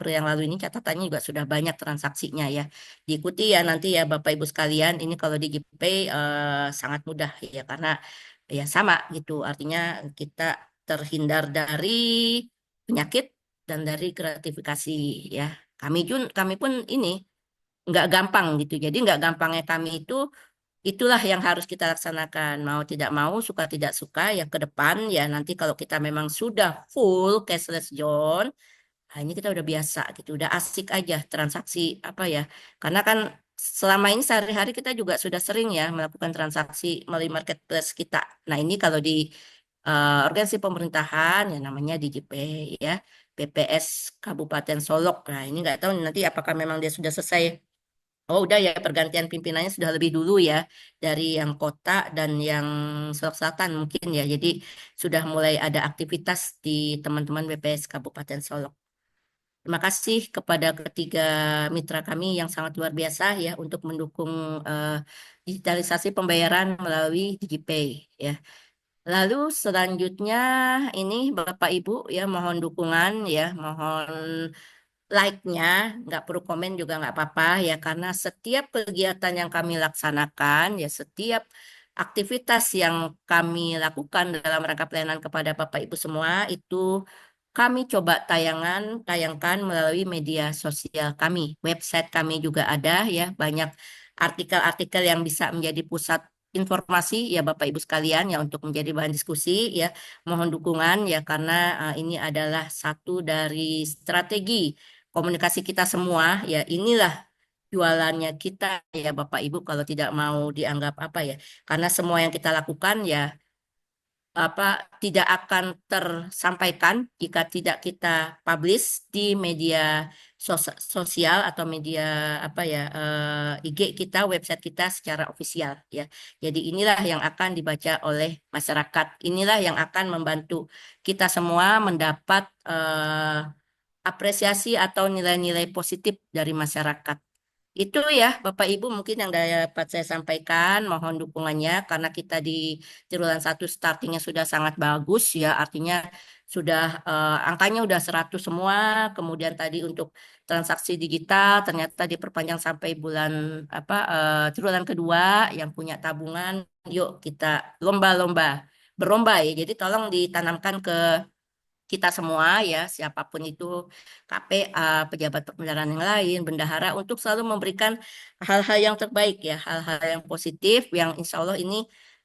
yang lalu ini catatannya juga sudah banyak transaksinya ya. Diikuti ya nanti ya Bapak Ibu sekalian. Ini kalau di GPay sangat mudah ya karena ya sama gitu. Artinya kita terhindar dari penyakit dan dari gratifikasi ya. Kami pun ini nggak gampang gitu. Jadi nggak gampangnya kami itu itulah yang harus kita laksanakan. Mau tidak mau, suka tidak suka, ya ke depan ya nanti kalau kita memang sudah full cashless zone, nah ini kita udah biasa gitu, udah asik aja transaksi apa ya. Karena kan selama ini sehari-hari kita juga sudah sering ya melakukan transaksi melalui marketplace kita. Nah ini kalau di organisasi pemerintahan ya namanya DigiPay ya, PPS Kabupaten Solok. Nah ini nggak tahu nanti apakah memang dia sudah selesai. Oh, udah ya pergantian pimpinannya sudah lebih dulu ya dari yang kota dan yang Sulawesi Selatan mungkin ya. Jadi sudah mulai ada aktivitas di teman-teman BPS Kabupaten Solok. Terima kasih kepada ketiga mitra kami yang sangat luar biasa ya untuk mendukung eh, digitalisasi pembayaran melalui DigiPay ya. Lalu selanjutnya ini Bapak Ibu ya mohon dukungan ya, mohon like-nya, nggak perlu komen juga nggak apa-apa ya, karena setiap kegiatan yang kami laksanakan ya setiap aktivitas yang kami lakukan dalam rangka pelayanan kepada Bapak Ibu semua itu kami coba tayangkan melalui media sosial kami. Website kami juga ada ya, banyak artikel-artikel yang bisa menjadi pusat informasi ya Bapak Ibu sekalian ya untuk menjadi bahan diskusi ya. Mohon dukungan ya karena ini adalah satu dari strategi komunikasi kita semua ya. Inilah jualannya kita ya Bapak Ibu kalau tidak mau dianggap apa ya. Karena semua yang kita lakukan ya apa tidak akan tersampaikan jika tidak kita publish di media sosial atau media apa ya IG kita, website kita secara ofisial ya. Jadi inilah yang akan dibaca oleh masyarakat. Inilah yang akan membantu kita semua mendapat apresiasi atau nilai-nilai positif dari masyarakat. Itu ya, Bapak Ibu mungkin yang dapat saya sampaikan, mohon dukungannya karena kita di triwulan 1 startingnya sudah sangat bagus ya, artinya sudah angkanya udah 100 semua, kemudian tadi untuk transaksi digital ternyata diperpanjang sampai bulan apa triwulan kedua yang punya tabungan, yuk kita lomba-lomba, berlomba ya. Jadi tolong ditanamkan ke kita semua ya, siapapun itu KPA, pejabat pemerintahan yang lain, bendahara untuk selalu memberikan hal-hal yang terbaik ya, hal-hal yang positif yang insya Allah ini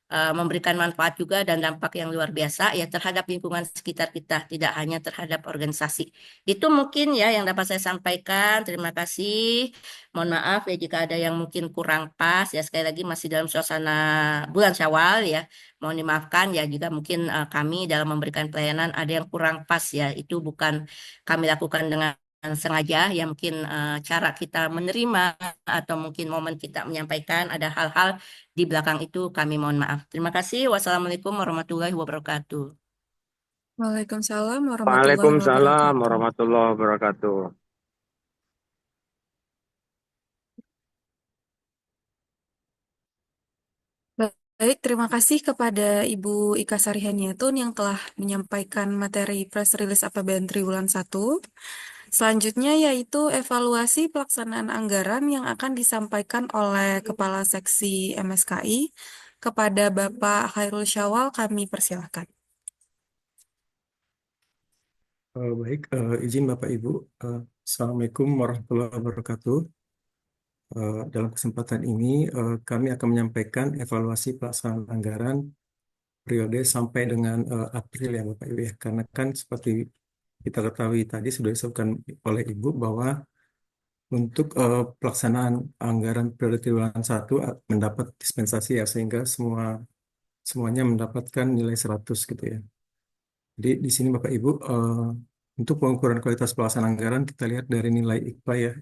memberikan manfaat juga dan dampak yang luar biasa ya terhadap lingkungan sekitar kita, tidak hanya terhadap organisasi. Itu mungkin ya yang dapat saya sampaikan. Terima kasih. Mohon maaf ya jika ada yang mungkin kurang pas ya sekali lagi masih dalam suasana bulan Syawal ya. Mohon dimaafkan ya juga mungkin kami dalam memberikan pelayanan ada yang kurang pas ya. Itu bukan kami lakukan dengan sengaja ya mungkin cara kita menerima atau mungkin momen kita menyampaikan ada hal-hal di belakang itu kami mohon maaf. Terima kasih. Wassalamualaikum warahmatullahi wabarakatuh. Waalaikumsalam warahmatullahi Waalaikumsalam wabarakatuh. warahmatullahi wabarakatuh. Baik, terima kasih kepada Ibu Ika Sarihaniatun yang telah menyampaikan materi press release APBN Triwulan 1. Selanjutnya yaitu evaluasi pelaksanaan anggaran yang akan disampaikan oleh Kepala Seksi MSKI kepada Bapak Khairul Syawal, kami persilahkan. Baik, izin Bapak Ibu. Assalamualaikum warahmatullahi wabarakatuh. Dalam kesempatan ini, kami akan menyampaikan evaluasi pelaksanaan anggaran periode sampai dengan April ya Bapak Ibu ya. Karena kan seperti kita ketahui tadi sudah disebutkan oleh Ibu bahwa untuk pelaksanaan anggaran periode triwulan 1 mendapat dispensasi ya sehingga semuanya mendapatkan nilai 100 gitu ya. Jadi di sini Bapak Ibu untuk pengukuran kualitas pelaksanaan anggaran kita lihat dari nilai IKPA ya.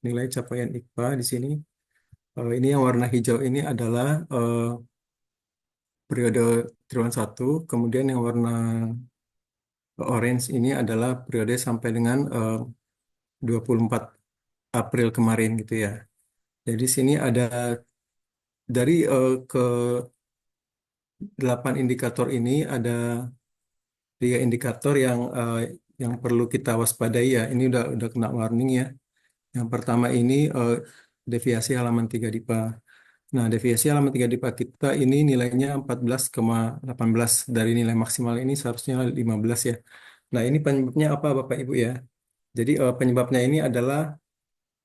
Nilai capaian IKPA di sini ini yang warna hijau ini adalah periode triwulan 1, kemudian yang warna orange ini adalah periode sampai dengan 24 April kemarin gitu ya. Jadi di sini ada dari ke 8 indikator ini ada 3 indikator yang perlu kita waspadai ya. Ini udah kena warning ya. Yang pertama ini deviasi halaman 3 DIPA. Nah, deviasi halaman 3 DIPA kita ini nilainya 14,18 dari nilai maksimal ini seharusnya 15 ya. Nah, ini penyebabnya apa Bapak Ibu ya? Jadi penyebabnya ini adalah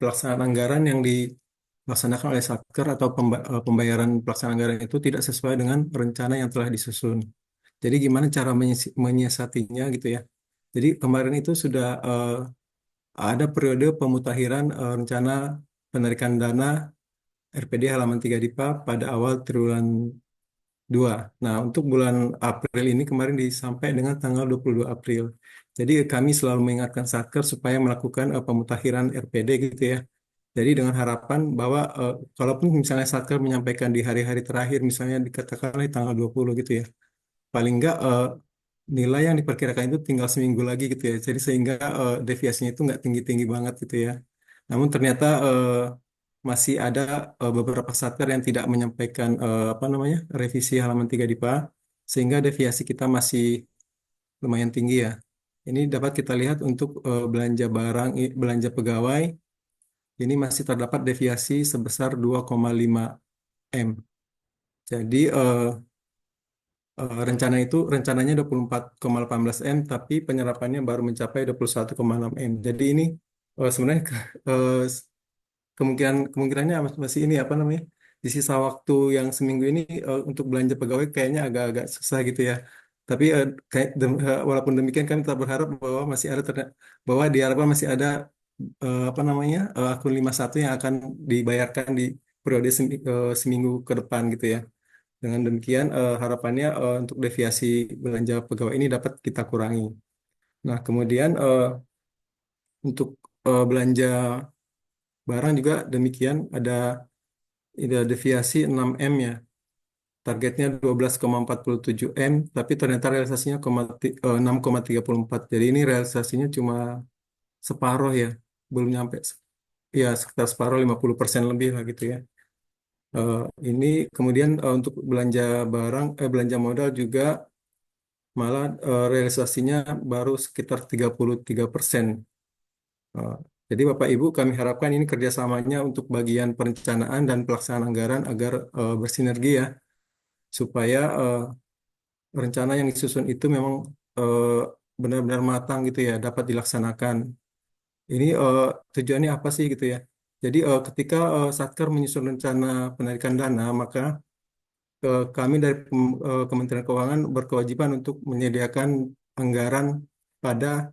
pelaksanaan anggaran yang dilaksanakan oleh Satker atau pembayaran pelaksanaan anggaran itu tidak sesuai dengan rencana yang telah disusun. Jadi gimana cara menyiasatinya gitu ya? Jadi kemarin itu sudah ada periode pemutakhiran rencana penarikan dana RPD halaman 3 DIPA pada awal triwulan 2. Nah, untuk bulan April ini kemarin sampai dengan tanggal 22 April. Jadi kami selalu mengingatkan Satker supaya melakukan pemutakhiran RPD gitu ya. Jadi dengan harapan bahwa kalaupun misalnya Satker menyampaikan di hari-hari terakhir, misalnya dikatakan di tanggal 20 gitu ya, paling enggak nilai yang diperkirakan itu tinggal seminggu lagi gitu ya. Jadi sehingga deviasinya itu nggak tinggi-tinggi banget gitu ya. Namun ternyata masih ada beberapa satker yang tidak menyampaikan apa namanya revisi halaman 3 DIPA sehingga deviasi kita masih lumayan tinggi ya. Ini dapat kita lihat untuk belanja barang, belanja pegawai ini masih terdapat deviasi sebesar 2,5 M. Jadi rencananya 24,18 M, tapi penyerapannya baru mencapai 21,6 M. Jadi ini sebenarnya kemungkinannya masih ini apa namanya, di sisa waktu yang seminggu ini untuk belanja pegawai kayaknya agak-agak susah gitu ya. Tapi walaupun demikian kami tetap berharap bahwa bahwa diharapkan masih ada apa namanya akun 51 yang akan dibayarkan di periode seminggu ke depan gitu ya. Dengan demikian harapannya untuk deviasi belanja pegawai ini dapat kita kurangi. Nah, kemudian untuk belanja barang juga demikian, ada deviasi 6 M ya. Targetnya 12,47 M, tapi ternyata realisasinya 6,34. Jadi ini realisasinya cuma separuh ya, belum nyampe, ya sekitar separuh, 50% lebih lah gitu ya. Eh, ini kemudian untuk belanja modal juga malah realisasinya baru sekitar 33%. Eh, jadi Bapak Ibu, kami harapkan ini kerjasamanya untuk bagian perencanaan dan pelaksanaan anggaran agar bersinergi ya, supaya rencana yang disusun itu memang eh, benar-benar matang gitu ya, dapat dilaksanakan. Ini tujuannya apa sih gitu ya? Jadi ketika Satker menyusun rencana penarikan dana, maka kami dari Kementerian Keuangan berkewajiban untuk menyediakan anggaran pada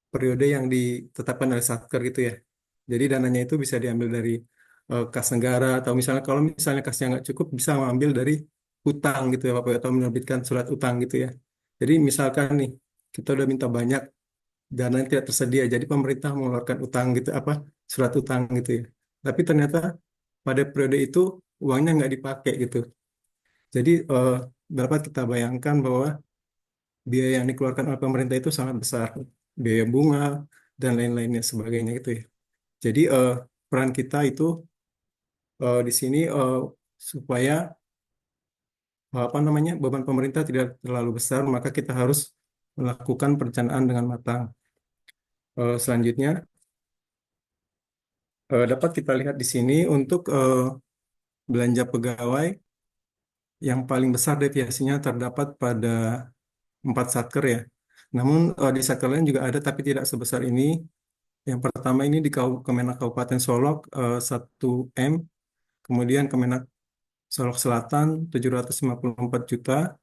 periode yang ditetapkan oleh Satker gitu ya. Jadi dananya itu bisa diambil dari kas negara, atau misalnya kalau misalnya kasnya nggak cukup bisa mengambil dari utang gitu ya Bapak, atau menerbitkan surat utang gitu ya. Jadi misalkan nih kita udah minta banyak, dana yang tidak tersedia, jadi pemerintah mengeluarkan utang gitu, apa, surat utang gitu ya. Tapi ternyata pada periode itu uangnya nggak dipakai gitu. Jadi dapat kita bayangkan bahwa biaya yang dikeluarkan oleh pemerintah itu sangat besar, biaya bunga dan lain-lainnya sebagainya gitu ya. Jadi peran kita itu di sini supaya apa namanya, beban pemerintah tidak terlalu besar, maka kita harus melakukan perencanaan dengan matang. Selanjutnya dapat kita lihat di sini untuk belanja pegawai yang paling besar deviasinya terdapat pada 4 satker ya. Namun di satker lain juga ada tapi tidak sebesar ini. Yang pertama ini di Kemenak Kabupaten Solok 1 M, kemudian Kemenak Solok Selatan 754 juta,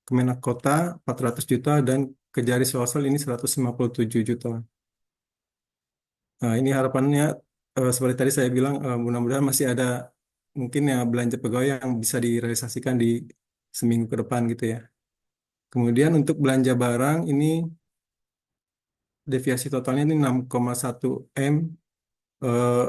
Kemenak Kota 400 juta, dan Kejari Sulsel ini 157 juta. Nah, ini harapannya seperti tadi saya bilang, mudah-mudahan masih ada mungkin ya belanja pegawai yang bisa direalisasikan di seminggu ke depan gitu ya. Kemudian untuk belanja barang ini deviasi totalnya ini 6,1 M. Eh,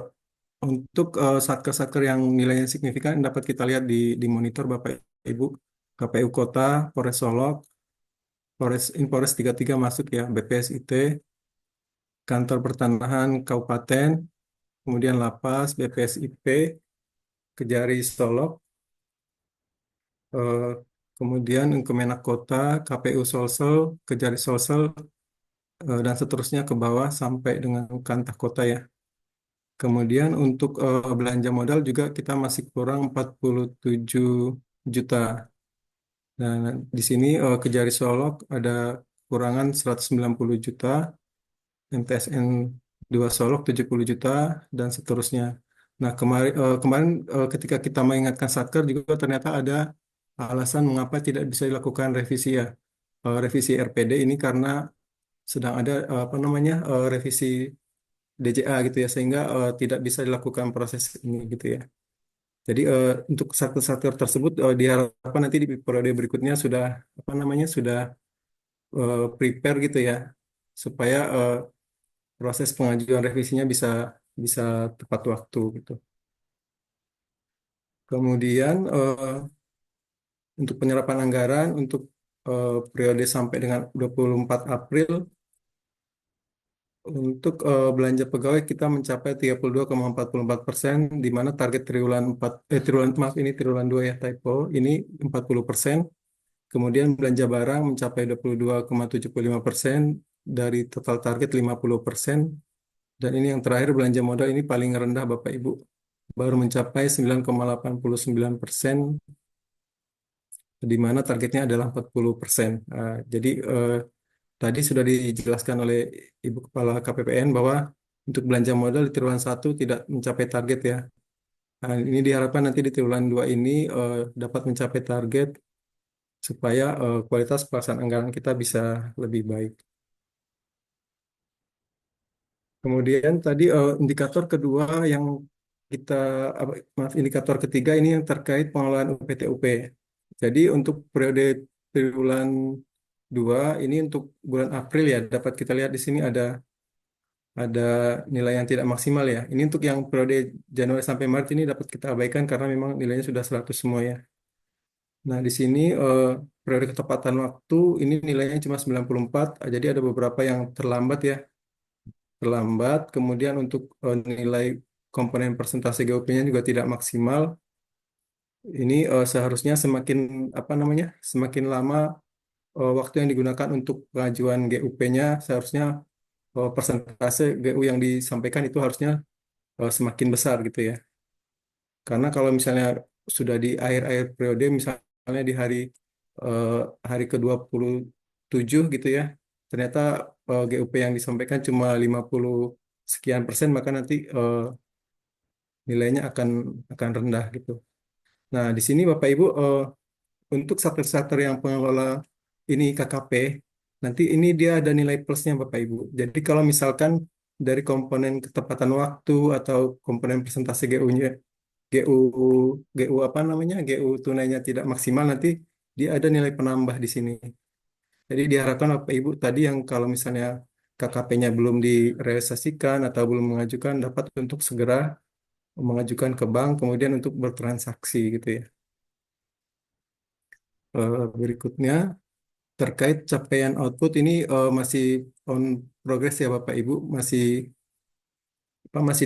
untuk satker-satker yang nilainya signifikan dapat kita lihat di monitor Bapak Ibu. KPU Kota, Polres Solok, Polres 33 masuk ya, BPSIT, Kantor Pertanahan Kabupaten, kemudian Lapas, BPSIP, Kejari Solok, eh, kemudian Kemenak Kota, KPU Solsel, Kejari Solsel, dan seterusnya ke bawah sampai dengan Kantah Kota ya. Kemudian untuk belanja modal juga kita masih kurang 47 juta. Dan di sini Kejari Solok ada kurangan 190 juta, MTSN 2 Solok 70 juta, dan seterusnya. Nah, kemarin ketika kita mengingatkan Satker juga ternyata ada alasan mengapa tidak bisa dilakukan revisi ya. Revisi RPD ini karena sedang ada apa namanya revisi DJA gitu ya, sehingga tidak bisa dilakukan proses ini gitu ya. Jadi untuk satker-satker tersebut diharapkan nanti di periode berikutnya sudah apa namanya sudah prepare gitu ya, supaya proses pengajuan revisinya bisa bisa tepat waktu gitu. Kemudian untuk penyerapan anggaran untuk periode sampai dengan 24 April, untuk belanja pegawai kita mencapai 32,44%, di mana target triwulan maaf ini triwulan 2 ya, typo, ini 40%. Kemudian belanja barang mencapai 22,75% dari total target 50%. Dan ini yang terakhir belanja modal ini paling rendah Bapak Ibu, baru mencapai 9,89%, di mana targetnya adalah 40%. Jadi tadi sudah dijelaskan oleh Ibu Kepala KPPN bahwa untuk belanja modal di triwulan 1 tidak mencapai target ya. Nah, ini diharapkan nanti di triwulan 2 ini dapat mencapai target supaya kualitas pelaksanaan anggaran kita bisa lebih baik. Kemudian tadi indikator kedua yang kita, maaf, indikator ketiga ini yang terkait pengelolaan UPT-UP. Jadi untuk periode triwulan 2 ini untuk bulan April ya dapat kita lihat di sini ada nilai yang tidak maksimal ya. Ini untuk yang periode Januari sampai Maret ini dapat kita abaikan karena memang nilainya sudah 100 semua ya. Nah, di sini periode ketepatan waktu ini nilainya cuma 94, jadi ada beberapa yang terlambat ya. Terlambat, kemudian untuk nilai komponen persentase GOP-nya juga tidak maksimal. Ini seharusnya semakin apa namanya? Semakin lama waktu yang digunakan untuk pengajuan GUP-nya seharusnya persentase GU yang disampaikan itu harusnya semakin besar gitu ya. Karena kalau misalnya sudah di akhir-akhir periode, misalnya di eh, hari ke-27 gitu ya, ternyata GUP yang disampaikan cuma 50 sekian persen, maka nanti nilainya akan rendah gitu. Nah, di sini Bapak Ibu untuk sektor-sektor yang pengelola ini KKP, nanti ini dia ada nilai plusnya Bapak Ibu. Jadi kalau misalkan dari komponen ketepatan waktu atau komponen presentasi GU-nya, GU GU apa namanya? GU tunainya tidak maksimal, nanti dia ada nilai penambah di sini. Jadi diharapkan Bapak Ibu tadi yang kalau misalnya KKP-nya belum direalisasikan atau belum mengajukan dapat untuk segera mengajukan ke bank kemudian untuk bertransaksi gitu ya. Berikutnya terkait capaian output ini masih on progress ya Bapak Ibu, masih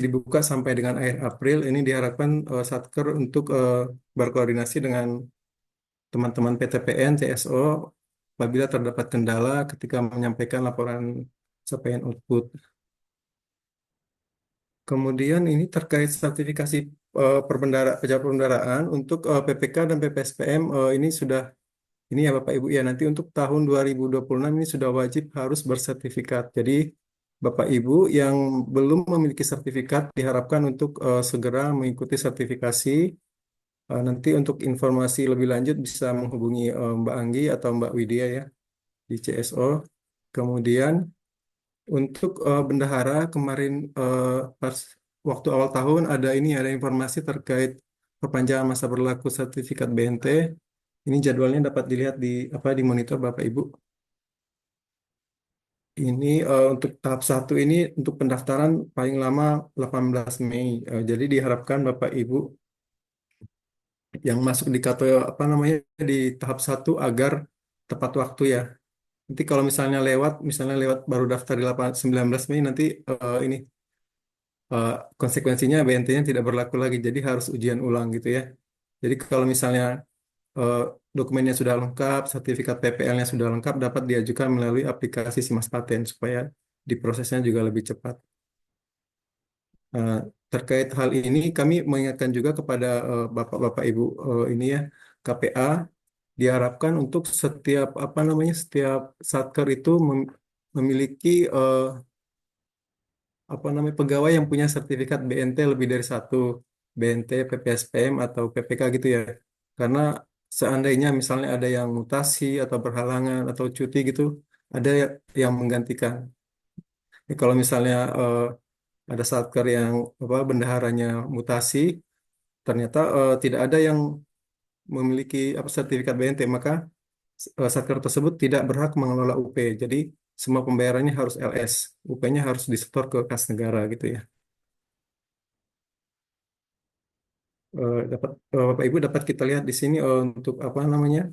dibuka sampai dengan akhir April. Ini diharapkan Satker untuk berkoordinasi dengan teman-teman PTPN, CSO apabila terdapat kendala ketika menyampaikan laporan capaian output. Kemudian ini terkait sertifikasi pejabat perbendaraan untuk PPK dan PPSPM ini sudah ini ya Bapak Ibu ya nanti untuk tahun 2026 ini sudah wajib harus bersertifikat. Jadi Bapak Ibu yang belum memiliki sertifikat diharapkan untuk segera mengikuti sertifikasi. Nanti untuk informasi lebih lanjut bisa menghubungi Mbak Anggi atau Mbak Widya ya di CSO. Kemudian untuk bendahara kemarin pas waktu awal tahun ada informasi terkait perpanjangan masa berlaku sertifikat BNT. Ini jadwalnya dapat dilihat di monitor Bapak Ibu. Ini untuk tahap 1 ini untuk pendaftaran paling lama 18 Mei. Jadi diharapkan Bapak Ibu yang masuk di apa namanya di tahap 1 agar tepat waktu ya. Nanti kalau misalnya lewat baru daftar di 19 Mei nanti ini eh, konsekuensinya BNT-nya tidak berlaku lagi, jadi harus ujian ulang gitu ya. Jadi kalau misalnya eh, dokumennya sudah lengkap, sertifikat PPL-nya sudah lengkap, dapat diajukan melalui aplikasi Simas Paten supaya diprosesnya juga lebih cepat. Eh, Terkait hal ini, kami mengingatkan juga kepada Bapak-Bapak Ibu ini ya KPA diharapkan untuk setiap satker itu memiliki pegawai yang punya sertifikat BNT lebih dari satu, BNT, PPSPM atau PPK gitu ya. Karena seandainya misalnya ada yang mutasi atau berhalangan atau cuti gitu, ada yang menggantikan. Kalau misalnya ada satker yang bendaharanya mutasi, ternyata tidak ada yang memiliki sertifikat BNT, maka satker tersebut tidak berhak mengelola UP. Jadi semua pembayarannya harus LS, UP-nya harus disetor ke kas negara gitu ya. Bapak Ibu dapat kita lihat di sini untuk apa namanya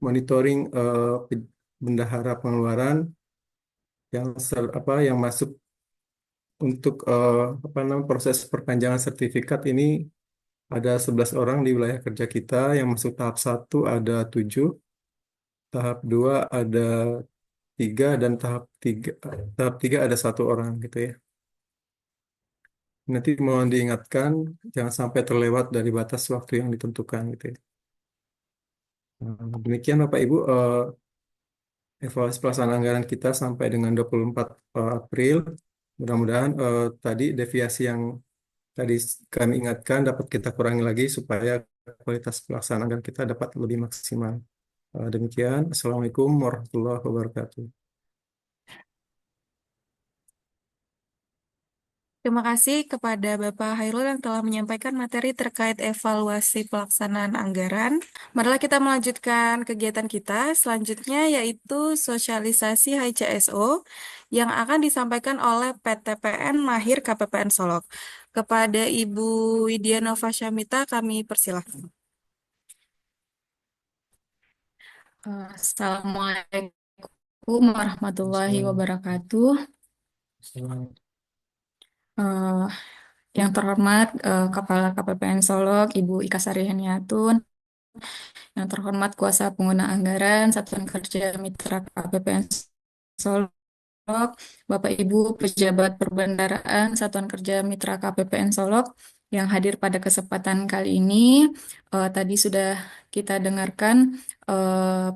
monitoring bendahara pengeluaran yang masuk untuk proses perpanjangan sertifikat ini ada 11 orang di wilayah kerja kita yang masuk tahap 1 ada 7, tahap 2 ada 3 dan tahap 3 ada 1 orang gitu ya. Nanti mohon diingatkan jangan sampai terlewat dari batas waktu yang ditentukan gitu ya. Demikian Bapak Ibu, evaluasi pelaksanaan anggaran kita sampai dengan 24 April. Mudah-mudahan tadi deviasi yang tadi kami ingatkan dapat kita kurangi lagi supaya kualitas pelaksanaan anggaran kita dapat lebih maksimal. Demikian, Assalamualaikum warahmatullahi wabarakatuh. Terima kasih kepada Bapak Hairul yang telah menyampaikan materi terkait evaluasi pelaksanaan anggaran. Marilah kita melanjutkan kegiatan kita selanjutnya, yaitu sosialisasi HCSO yang akan disampaikan oleh PTPN Mahir KPPN Solok. Kepada Ibu Widya Nova Syamita kami persilahkan. Assalamualaikum warahmatullahi wabarakatuh. Eh, yang terhormat Kepala KPPN Solok, Ibu Ika Sari Heniatun, yang terhormat Kuasa Pengguna Anggaran Satuan Kerja Mitra KPPN Solok, Bapak Ibu Pejabat Perbendaraan Satuan Kerja Mitra KPPN Solok yang hadir pada kesempatan kali ini. Tadi sudah kita dengarkan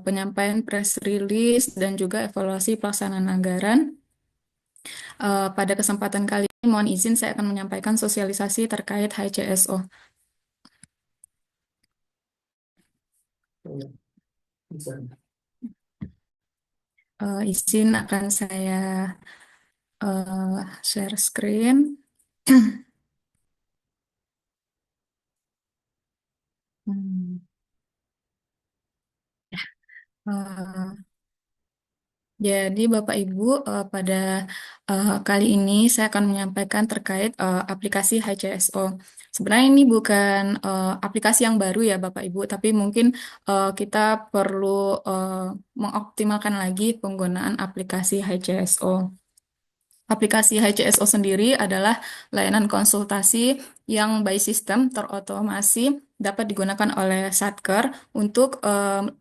penyampaian press release dan juga evaluasi pelaksanaan anggaran. Pada kesempatan kali ini, mohon izin saya akan menyampaikan sosialisasi terkait HCSO. Izin akan saya share screen. Hmm. Eh, Jadi Bapak Ibu, pada kali ini saya akan menyampaikan terkait aplikasi HCSO. Sebenarnya ini bukan aplikasi yang baru ya Bapak Ibu, tapi mungkin kita perlu mengoptimalkan lagi penggunaan aplikasi HCSO. Aplikasi HCSO sendiri adalah layanan konsultasi yang by system terotomasi dapat digunakan oleh Satker untuk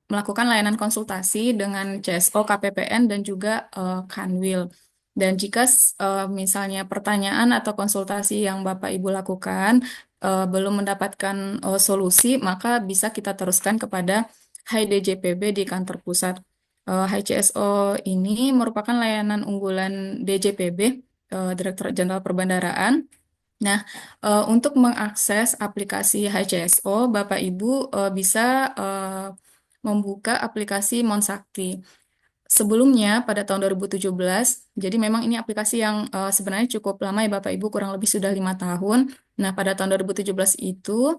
melakukan layanan konsultasi dengan CSO, KPPN, dan juga Kanwil. Dan jika misalnya pertanyaan atau konsultasi yang Bapak Ibu lakukan belum mendapatkan solusi, maka bisa kita teruskan kepada HDJPB di kantor pusat. HCSO ini merupakan layanan unggulan DJPB, Direktorat Jenderal Perbendaraan. Nah, untuk mengakses aplikasi HCSO, Bapak Ibu bisa membuka aplikasi Monsakti. Sebelumnya, pada tahun 2017, jadi memang ini aplikasi yang sebenarnya cukup lama ya Bapak Ibu, kurang lebih sudah 5 tahun. Nah, pada tahun 2017 itu,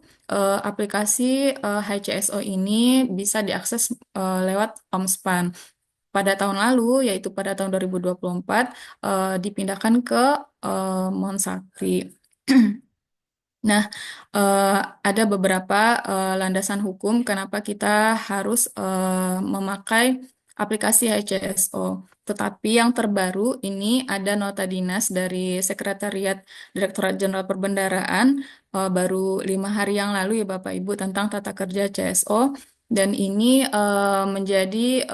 aplikasi HCSO ini bisa diakses lewat Omspan. Pada tahun lalu, yaitu pada tahun 2024, dipindahkan ke Monsakti. Nah, ada beberapa landasan hukum kenapa kita harus memakai aplikasi HCSO. Tetapi yang terbaru ini ada nota dinas dari Sekretariat Direktorat Jenderal Perbendaraan baru 5 hari yang lalu ya Bapak Ibu tentang tata kerja CSO dan ini menjadi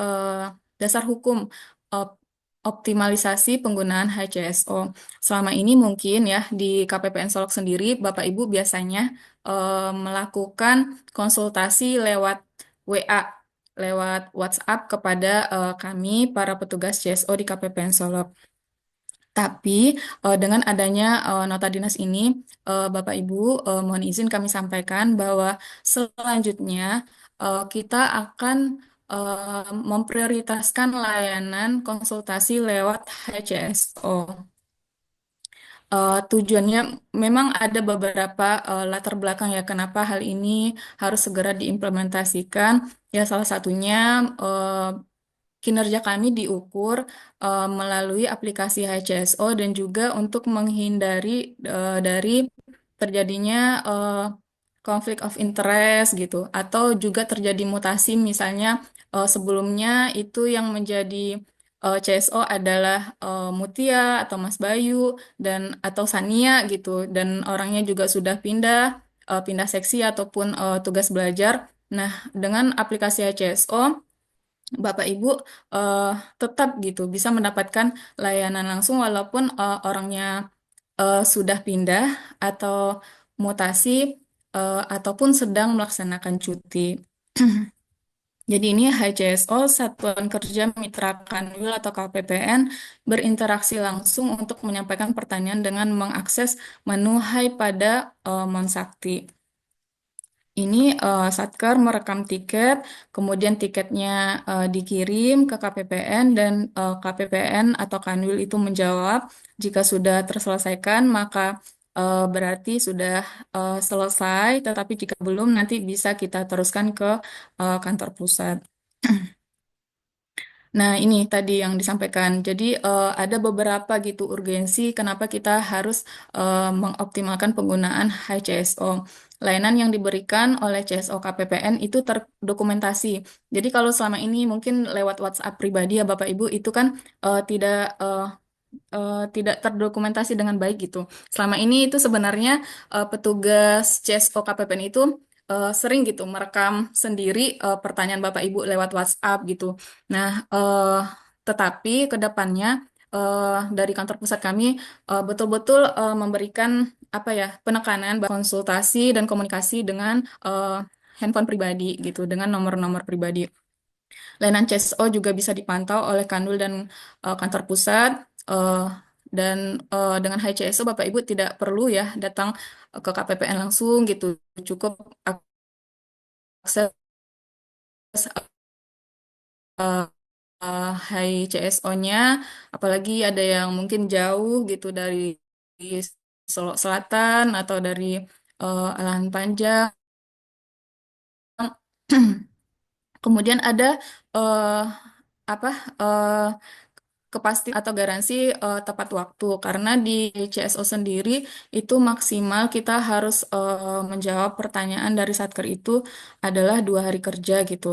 dasar hukum op- optimalisasi penggunaan HCSO. Selama ini mungkin ya di KPPN Solok sendiri Bapak Ibu biasanya melakukan konsultasi lewat WA, lewat WhatsApp kepada kami para petugas CSO di KPPN Solok. Tapi dengan adanya nota dinas ini, Bapak Ibu, mohon izin kami sampaikan bahwa selanjutnya kita akan memprioritaskan layanan konsultasi lewat HCSO. Tujuannya memang ada beberapa latar belakang ya kenapa hal ini harus segera diimplementasikan. Ya salah satunya kinerja kami diukur melalui aplikasi HCSO dan juga untuk menghindari dari terjadinya konflik of interest gitu atau juga terjadi mutasi misalnya sebelumnya itu yang menjadi CSO adalah Mutia atau Mas Bayu dan atau Sania gitu dan orangnya juga sudah pindah seksi ataupun tugas belajar. Nah, dengan aplikasi HCSO Bapak Ibu eh, tetap gitu bisa mendapatkan layanan langsung walaupun orangnya sudah pindah atau mutasi ataupun sedang melaksanakan cuti. Jadi ini HCSO, Satuan Kerja Mitra Kanwil atau KPPN, berinteraksi langsung untuk menyampaikan pertanyaan dengan mengakses menu Hai pada Monsakti. Ini Satker merekam tiket, kemudian tiketnya dikirim ke KPPN dan KPPN atau Kanwil itu menjawab. Jika sudah terselesaikan, maka berarti sudah selesai, tetapi jika belum, nanti bisa kita teruskan ke kantor pusat. Nah, ini tadi yang disampaikan. Jadi, ada beberapa gitu urgensi kenapa kita harus mengoptimalkan penggunaan HCSO. Layanan yang diberikan oleh CSO KPPN itu terdokumentasi. Jadi, kalau selama ini mungkin lewat WhatsApp pribadi ya Bapak Ibu, itu kan tidak terdokumentasi dengan baik gitu. Selama ini itu sebenarnya petugas CSO KPPN itu sering gitu merekam sendiri pertanyaan Bapak Ibu lewat WhatsApp gitu. Nah, tetapi ke depannya dari kantor pusat kami betul-betul memberikan apa ya penekanan konsultasi dan komunikasi dengan handphone pribadi gitu, dengan nomor-nomor pribadi. Layanan CSO juga bisa dipantau oleh Kanwil dan kantor pusat. eh, dan dengan HCSO Bapak Ibu tidak perlu ya datang ke KPPN langsung gitu. Cukup akses HCSO-nya, apalagi ada yang mungkin jauh gitu dari Solo Selatan atau dari Alahan Panjang. Kemudian ada eh, apa eh, kepastian atau garansi tepat waktu karena di CSO sendiri itu maksimal kita harus menjawab pertanyaan dari Satker itu adalah 2 hari kerja gitu.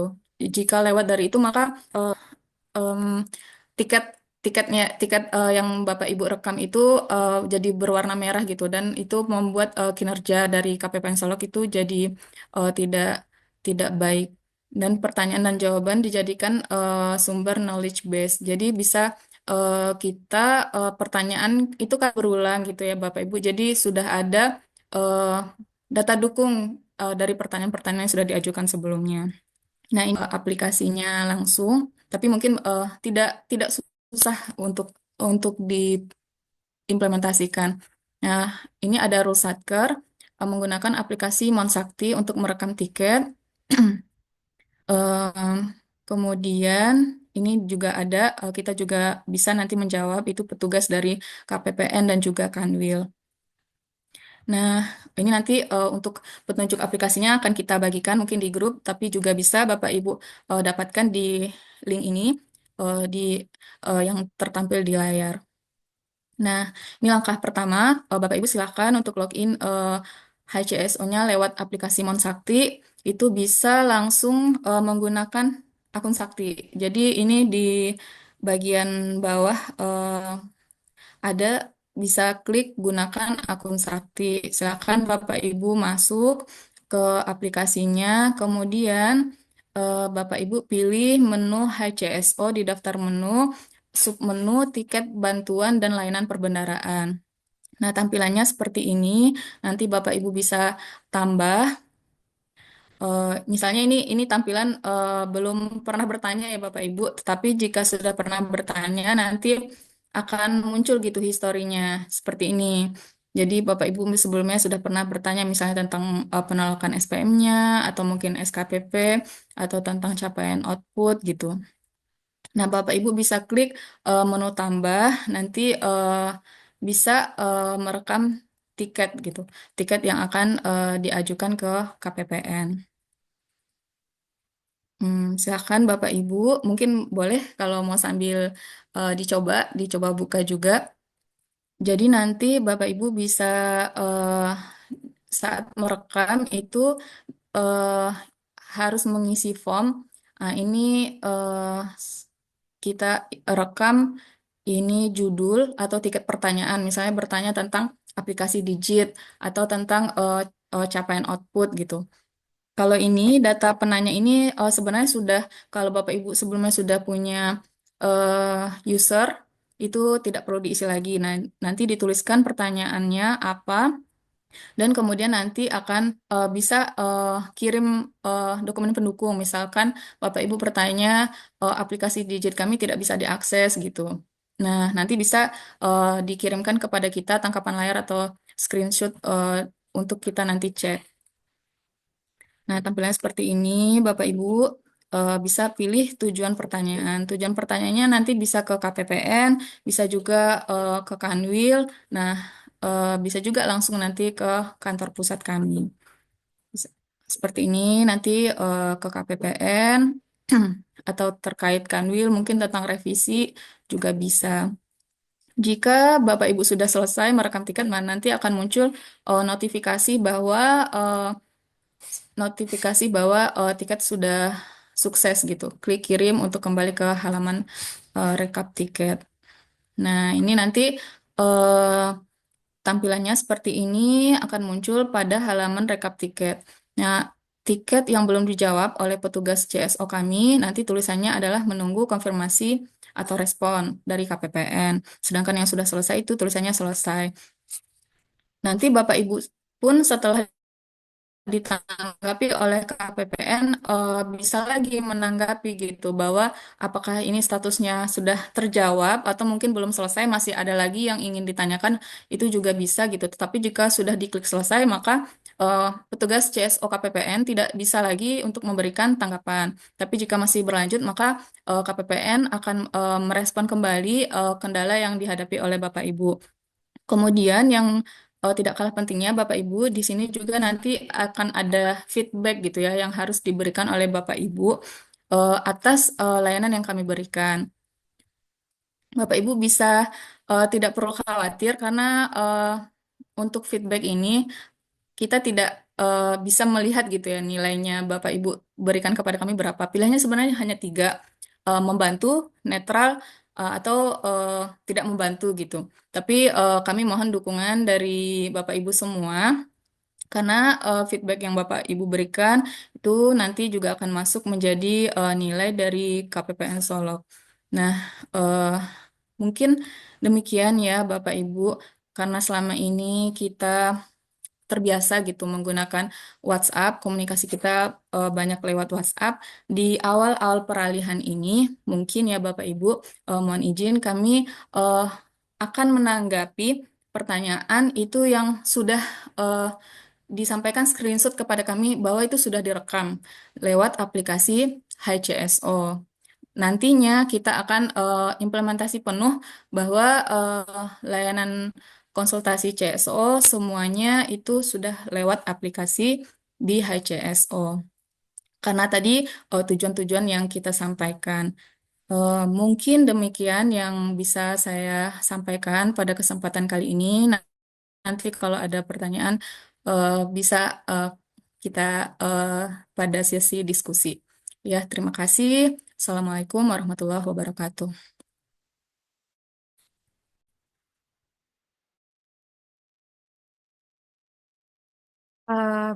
Jika lewat dari itu maka em, tiket tiket yang Bapak Ibu rekam itu jadi berwarna merah gitu dan itu membuat kinerja dari KPPN Solok itu jadi tidak tidak baik dan pertanyaan dan jawaban dijadikan sumber knowledge base. Jadi bisa kita pertanyaan itu kan berulang gitu ya Bapak Ibu. Jadi sudah ada eh, data dukung dari pertanyaan-pertanyaan yang sudah diajukan sebelumnya. Nah, ini aplikasinya langsung, tapi mungkin tidak susah untuk diimplementasikan. Nah, ini ada Rusatker menggunakan aplikasi Monsakti untuk merekam tiket. Em, Kemudian ini juga ada kita juga bisa nanti menjawab itu petugas dari KPPN dan juga Kanwil. Nah, ini nanti untuk petunjuk aplikasinya akan kita bagikan mungkin di grup, tapi juga bisa Bapak Ibu dapatkan di link ini di yang tertampil di layar. Nah, ini langkah pertama, Bapak Ibu silakan untuk login HCSO-nya lewat aplikasi Monsakti. Itu bisa langsung menggunakan akun Sakti. Jadi ini di bagian bawah ada bisa klik gunakan akun Sakti. Silakan Bapak Ibu masuk ke aplikasinya, kemudian Bapak Ibu pilih menu HCSO di daftar menu, submenu tiket bantuan dan layanan perbendaraan. Nah, tampilannya seperti ini. Nanti Bapak Ibu bisa tambah. Misalnya ini tampilan belum pernah bertanya ya Bapak Ibu, tetapi jika sudah pernah bertanya nanti akan muncul gitu historinya seperti ini. Jadi Bapak Ibu sebelumnya sudah pernah bertanya misalnya tentang penolakan SPM-nya atau mungkin SKPP atau tentang capaian output gitu. Nah, Bapak Ibu bisa klik menu tambah, nanti bisa merekam tiket gitu, tiket yang akan diajukan ke KPPN. Silakan Bapak Ibu, mungkin boleh kalau mau sambil dicoba buka juga. Jadi nanti Bapak Ibu bisa eh, saat merekam itu eh, harus mengisi form. Nah, ini kita rekam ini judul atau tiket pertanyaan, misalnya bertanya tentang aplikasi digit atau tentang capaian output gitu. Kalau ini data penanya ini sebenarnya sudah kalau Bapak Ibu sebelumnya sudah punya user itu tidak perlu diisi lagi. Nah, nanti dituliskan pertanyaannya apa, Dan kemudian nanti akan bisa kirim dokumen pendukung. Misalkan Bapak Ibu bertanya aplikasi Digit kami tidak bisa diakses gitu. Nah, nanti bisa dikirimkan kepada kita tangkapan layar atau screenshot untuk kita nanti cek. Nah, tampilannya seperti ini, Bapak Ibu bisa pilih tujuan pertanyaan. Tujuan pertanyaannya nanti bisa ke KPPN, bisa juga ke Kanwil. Nah, bisa juga langsung nanti ke kantor pusat kami. Bisa- Seperti ini nanti ke KPPN atau terkait Kanwil mungkin tentang revisi juga bisa. Jika Bapak Ibu sudah selesai merekam tiket, nanti akan muncul notifikasi bahwa tiket sudah sukses gitu. Klik kirim untuk kembali ke halaman rekap tiket. Nah, ini nanti eh, tampilannya seperti ini akan muncul pada halaman rekap tiket. Nah, tiket yang belum dijawab oleh petugas CSO kami, nanti tulisannya adalah menunggu konfirmasi atau respon dari KPPN. Sedangkan yang sudah selesai itu tulisannya selesai. Nanti Bapak Ibu pun setelah ditanggapi oleh KPPN bisa lagi menanggapi gitu bahwa apakah ini statusnya sudah terjawab atau mungkin belum selesai masih ada lagi yang ingin ditanyakan itu juga bisa gitu. Tetapi jika sudah diklik selesai maka petugas CSO KPPN tidak bisa lagi untuk memberikan tanggapan. Tapi jika masih berlanjut maka KPPN akan merespon kembali kendala yang dihadapi oleh Bapak Ibu. Kemudian yang tidak kalah pentingnya Bapak Ibu di sini juga nanti akan ada feedback gitu ya yang harus diberikan oleh Bapak Ibu atas layanan yang kami berikan. Bapak Ibu bisa tidak perlu khawatir karena untuk feedback ini kita tidak bisa melihat gitu ya nilainya Bapak Ibu berikan kepada kami berapa. Pilihannya sebenarnya hanya tiga, membantu, netral, atau tidak membantu gitu. Tapi kami mohon dukungan dari Bapak Ibu semua karena feedback yang Bapak Ibu berikan itu nanti juga akan masuk menjadi nilai dari KPPN Solok. Nah, eh, mungkin demikian ya Bapak Ibu, karena selama ini kita terbiasa gitu menggunakan WhatsApp, komunikasi kita banyak lewat WhatsApp. Di awal-awal peralihan ini, mungkin ya Bapak Ibu, mohon izin kami eh, akan menanggapi pertanyaan itu yang sudah eh, disampaikan screenshot kepada kami bahwa itu sudah direkam lewat aplikasi HCSO. Nantinya kita akan implementasi penuh bahwa layanan konsultasi CSO semuanya itu sudah lewat aplikasi di HCSO. Karena tadi tujuan-tujuan yang kita sampaikan. Mungkin demikian yang bisa saya sampaikan pada kesempatan kali ini. Nanti kalau ada pertanyaan bisa eh, kita eh, pada sesi diskusi. Ya, terima kasih. Assalamualaikum warahmatullahi wabarakatuh.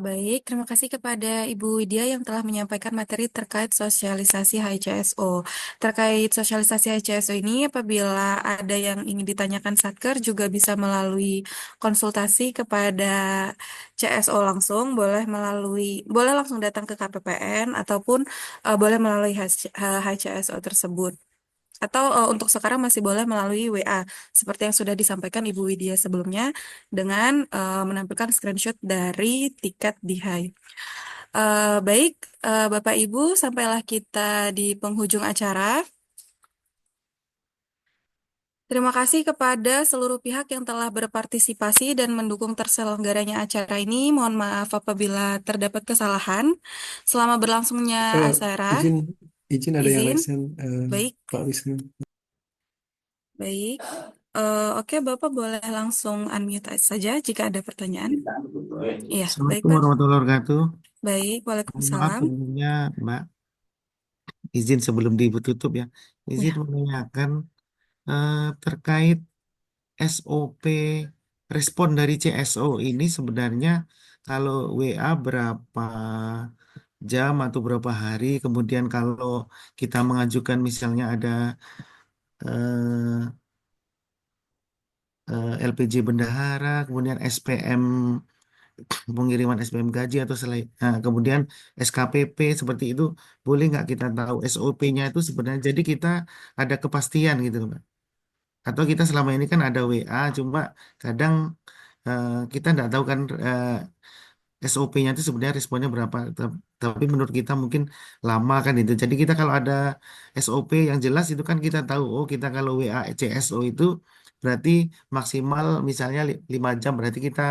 Baik, terima kasih kepada Ibu Widya yang telah menyampaikan materi terkait sosialisasi HCSO. Terkait sosialisasi HCSO ini, apabila ada yang ingin ditanyakan Satker, juga bisa melalui konsultasi kepada CSO langsung, boleh langsung datang ke KPPN, ataupun boleh melalui HCSO tersebut. Atau untuk sekarang masih boleh melalui WA, seperti yang sudah disampaikan Ibu Widya sebelumnya, dengan menampilkan screenshot dari tiket di Hai. Baik, Bapak Ibu, sampailah kita di penghujung acara. Terima kasih kepada seluruh pihak yang telah berpartisipasi dan mendukung terselenggaranya acara ini. Mohon maaf apabila terdapat kesalahan. Selama berlangsungnya Eh, acara, izin izin ada yang izin. raise hand, Baik, Pak Wisnu. baik. Oke, Bapak boleh langsung unmute saja jika ada pertanyaan. Iya, baik, Assalamualaikum Pak. warahmatullahi wabarakatuh. Baik, Mohon maaf Waalaikumsalam. sebelumnya, Mbak, izin sebelum tutup ya. Izin Ya, menanyakan eh, terkait SOP respon dari CSO ini sebenarnya kalau WA berapa jam atau berapa hari, kemudian kalau kita mengajukan misalnya ada LPJ Bendahara, kemudian SPM pengiriman SPM gaji atau selain, nah, kemudian SKPP seperti itu, boleh nggak kita tahu SOP-nya itu sebenarnya? Jadi kita ada kepastian gitu, Mbak. Atau kita selama ini kan ada WA, cuma kadang kita nggak tahu kan SOP-nya itu sebenarnya responnya berapa. Tapi menurut kita mungkin lama kan itu. Jadi kita kalau ada SOP yang jelas itu kan kita tahu, oh kita kalau WA CSO itu berarti maksimal misalnya 5 jam, berarti kita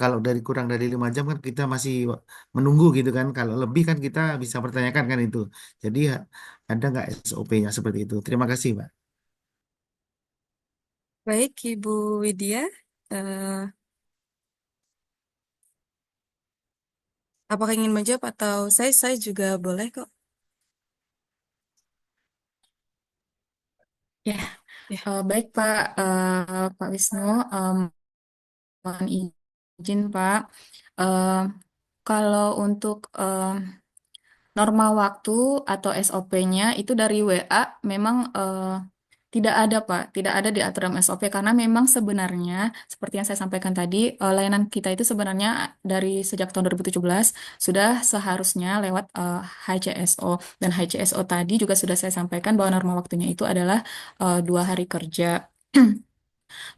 kalau dari kurang dari 5 jam kan kita masih menunggu gitu kan. Kalau lebih kan kita bisa pertanyakan kan itu. Jadi ada nggak SOP-nya seperti itu? Terima kasih, Mbak. Baik, Ibu Widya. Eh, apakah ingin menjawab atau saya juga boleh kok. Ya, Ya. baik Pak, Pak Wisnu, mohon izin Pak. Eh, Kalau untuk norma waktu atau SOP-nya itu dari WA memang tidak ada Pak, tidak ada di aturan SOP karena memang sebenarnya seperti yang saya sampaikan tadi, layanan kita itu sebenarnya dari sejak tahun 2017 sudah seharusnya lewat HCSO, dan HCSO tadi juga sudah saya sampaikan bahwa norma waktunya itu adalah 2 hari kerja.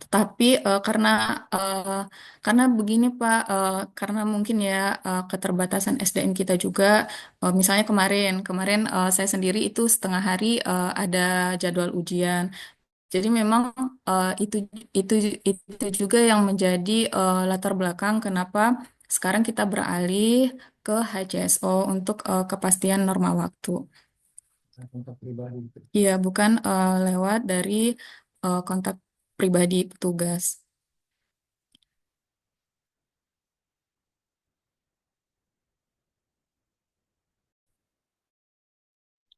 Tetapi eh, karena begini Pak, karena mungkin ya keterbatasan SDM kita juga, misalnya kemarin saya sendiri itu setengah hari ada jadwal ujian. Jadi memang itu itu itu juga yang menjadi latar belakang kenapa sekarang kita beralih ke HCSO untuk kepastian norma waktu. Kontak pribadi. Iya, bukan lewat dari kontak pribadi petugas.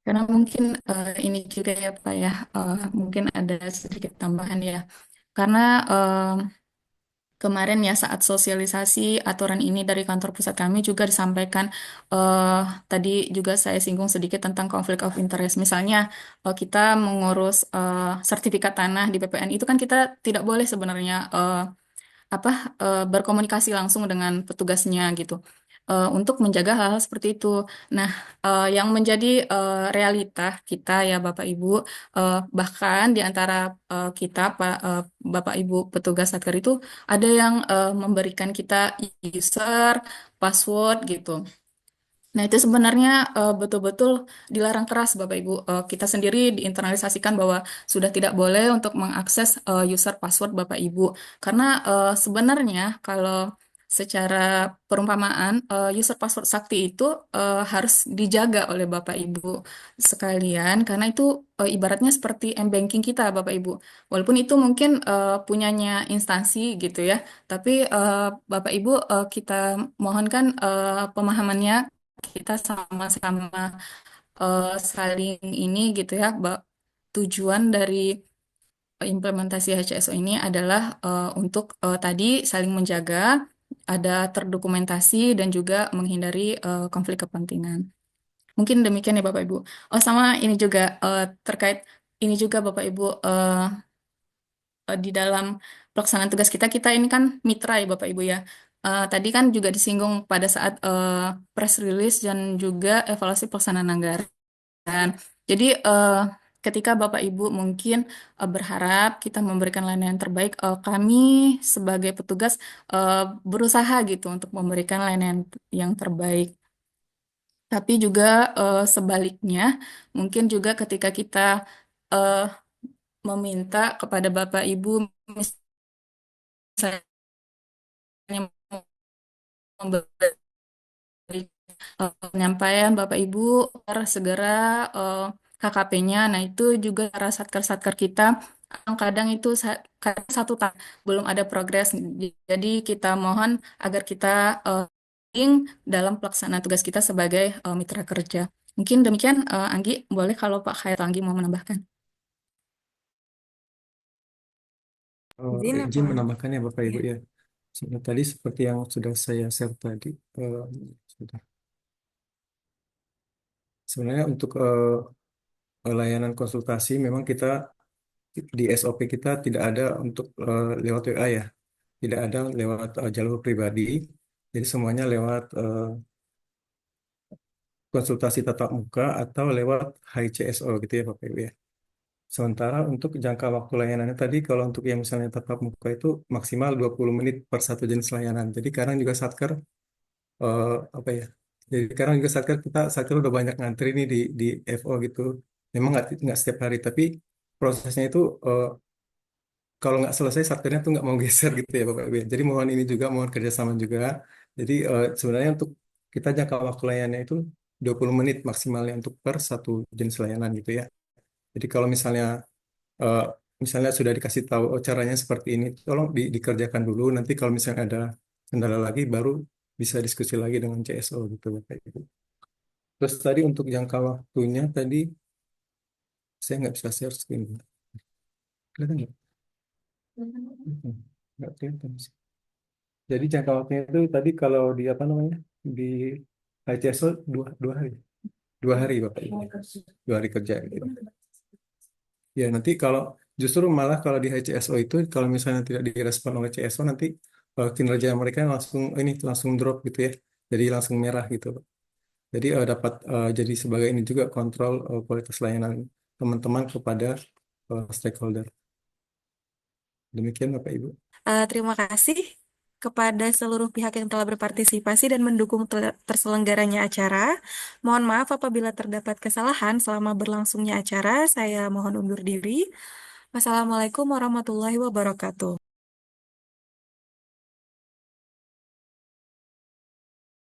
Karena mungkin ini juga ya Pak ya, mungkin ada sedikit tambahan ya. Karena kemarin ya saat sosialisasi aturan ini dari kantor pusat kami juga disampaikan, eh tadi juga saya singgung sedikit tentang konflik of interest. Misalnya kita mengurus sertifikat tanah di PPN itu kan kita tidak boleh sebenarnya apa berkomunikasi langsung dengan petugasnya gitu, untuk menjaga hal-hal seperti itu. Nah, yang menjadi realita kita ya Bapak Ibu, bahkan di antara kita Bapak Ibu petugas Satker itu ada yang memberikan kita user, password gitu. Nah, itu sebenarnya betul-betul dilarang keras, Bapak Ibu. Kita sendiri diinternalisasikan bahwa sudah tidak boleh untuk mengakses user password Bapak Ibu. Karena sebenarnya kalau secara perumpamaan, user password sakti itu harus dijaga oleh Bapak Ibu sekalian, karena itu ibaratnya seperti m-banking kita, Bapak Ibu. Walaupun itu mungkin punyanya instansi gitu ya, tapi Bapak Ibu kita mohonkan pemahamannya, kita sama-sama saling ini gitu ya. Tujuan dari implementasi HCSO ini adalah untuk tadi saling menjaga, ada terdokumentasi dan juga menghindari konflik kepentingan. Mungkin demikian ya Bapak Ibu. Oh sama ini juga terkait ini juga Bapak Ibu, di dalam pelaksanaan tugas kita, kita ini kan mitra ya Bapak Ibu ya. Tadi kan juga disinggung pada saat press release dan juga evaluasi pelaksanaan anggaran. Jadi ketika Bapak Ibu mungkin berharap kita memberikan layanan yang terbaik, kami sebagai petugas eh, berusaha gitu untuk memberikan layanan yang terbaik. Tapi juga sebaliknya, mungkin juga ketika kita eh, meminta kepada Bapak Ibu misalnya memberi penyampaian Bapak Ibu harus segera KKP-nya. Nah, itu juga para satker-satker kita kadang itu kadang 1 tahun belum ada progres. Jadi kita mohon agar kita dalam pelaksanaan tugas kita sebagai mitra kerja. Mungkin demikian, Anggi. Boleh kalau Pak Khairul Anggi mau menambahkan. Izin Izin apa? menambahkannya Bapak Ya. Ibu ya. Tadi seperti yang sudah saya share tadi, sudah. Sebenarnya untuk layanan konsultasi memang kita di SOP kita tidak ada untuk lewat WA ya. tidak ada lewat jalur pribadi. Jadi semuanya lewat konsultasi tatap muka atau lewat HICSO gitu ya Bapak Ibu ya. Sementara untuk jangka waktu layanannya tadi, kalau untuk yang misalnya tatap muka itu maksimal 20 menit per satu jenis layanan. Jadi kadang juga Satker, apa ya, jadi kadang juga Satker udah banyak ngantri nih di FO gitu. Memang nggak setiap hari, tapi prosesnya itu kalau nggak selesai Satkernya tuh nggak mau geser gitu ya Bapak Ibu. Jadi mohon ini juga, mohon kerjasama juga. Jadi sebenarnya untuk kita jangka waktu layanannya itu 20 menit maksimalnya untuk per satu jenis layanan gitu ya. Jadi kalau eh, misalnya sudah dikasih tahu oh, caranya seperti ini, tolong dikerjakan dulu. Nanti kalau misalnya ada kendala lagi, baru bisa diskusi lagi dengan CSO gitu Bapak Ibu. Terus tadi untuk jangka waktunya tadi saya nggak bisa share screen. Kelihatan nggak? Nggak kelihatan. Jadi jangka waktunya itu tadi kalau di apa namanya di HCSO dua hari, 2 hari Bapak Ibu, 2 hari kerja gitu. Ya, nanti kalau justru malah kalau di HCSO itu kalau misalnya tidak direspon oleh CSO nanti kinerja mereka langsung drop gitu ya. Jadi langsung merah gitu. Jadi dapat jadi sebagai ini juga kontrol kualitas layanan teman-teman kepada stakeholder. Demikian Bapak Ibu. Terima kasih kepada seluruh pihak yang telah berpartisipasi dan mendukung terselenggaranya acara. Mohon maaf apabila terdapat kesalahan selama berlangsungnya acara. Saya mohon undur diri. Wassalamualaikum warahmatullahi wabarakatuh.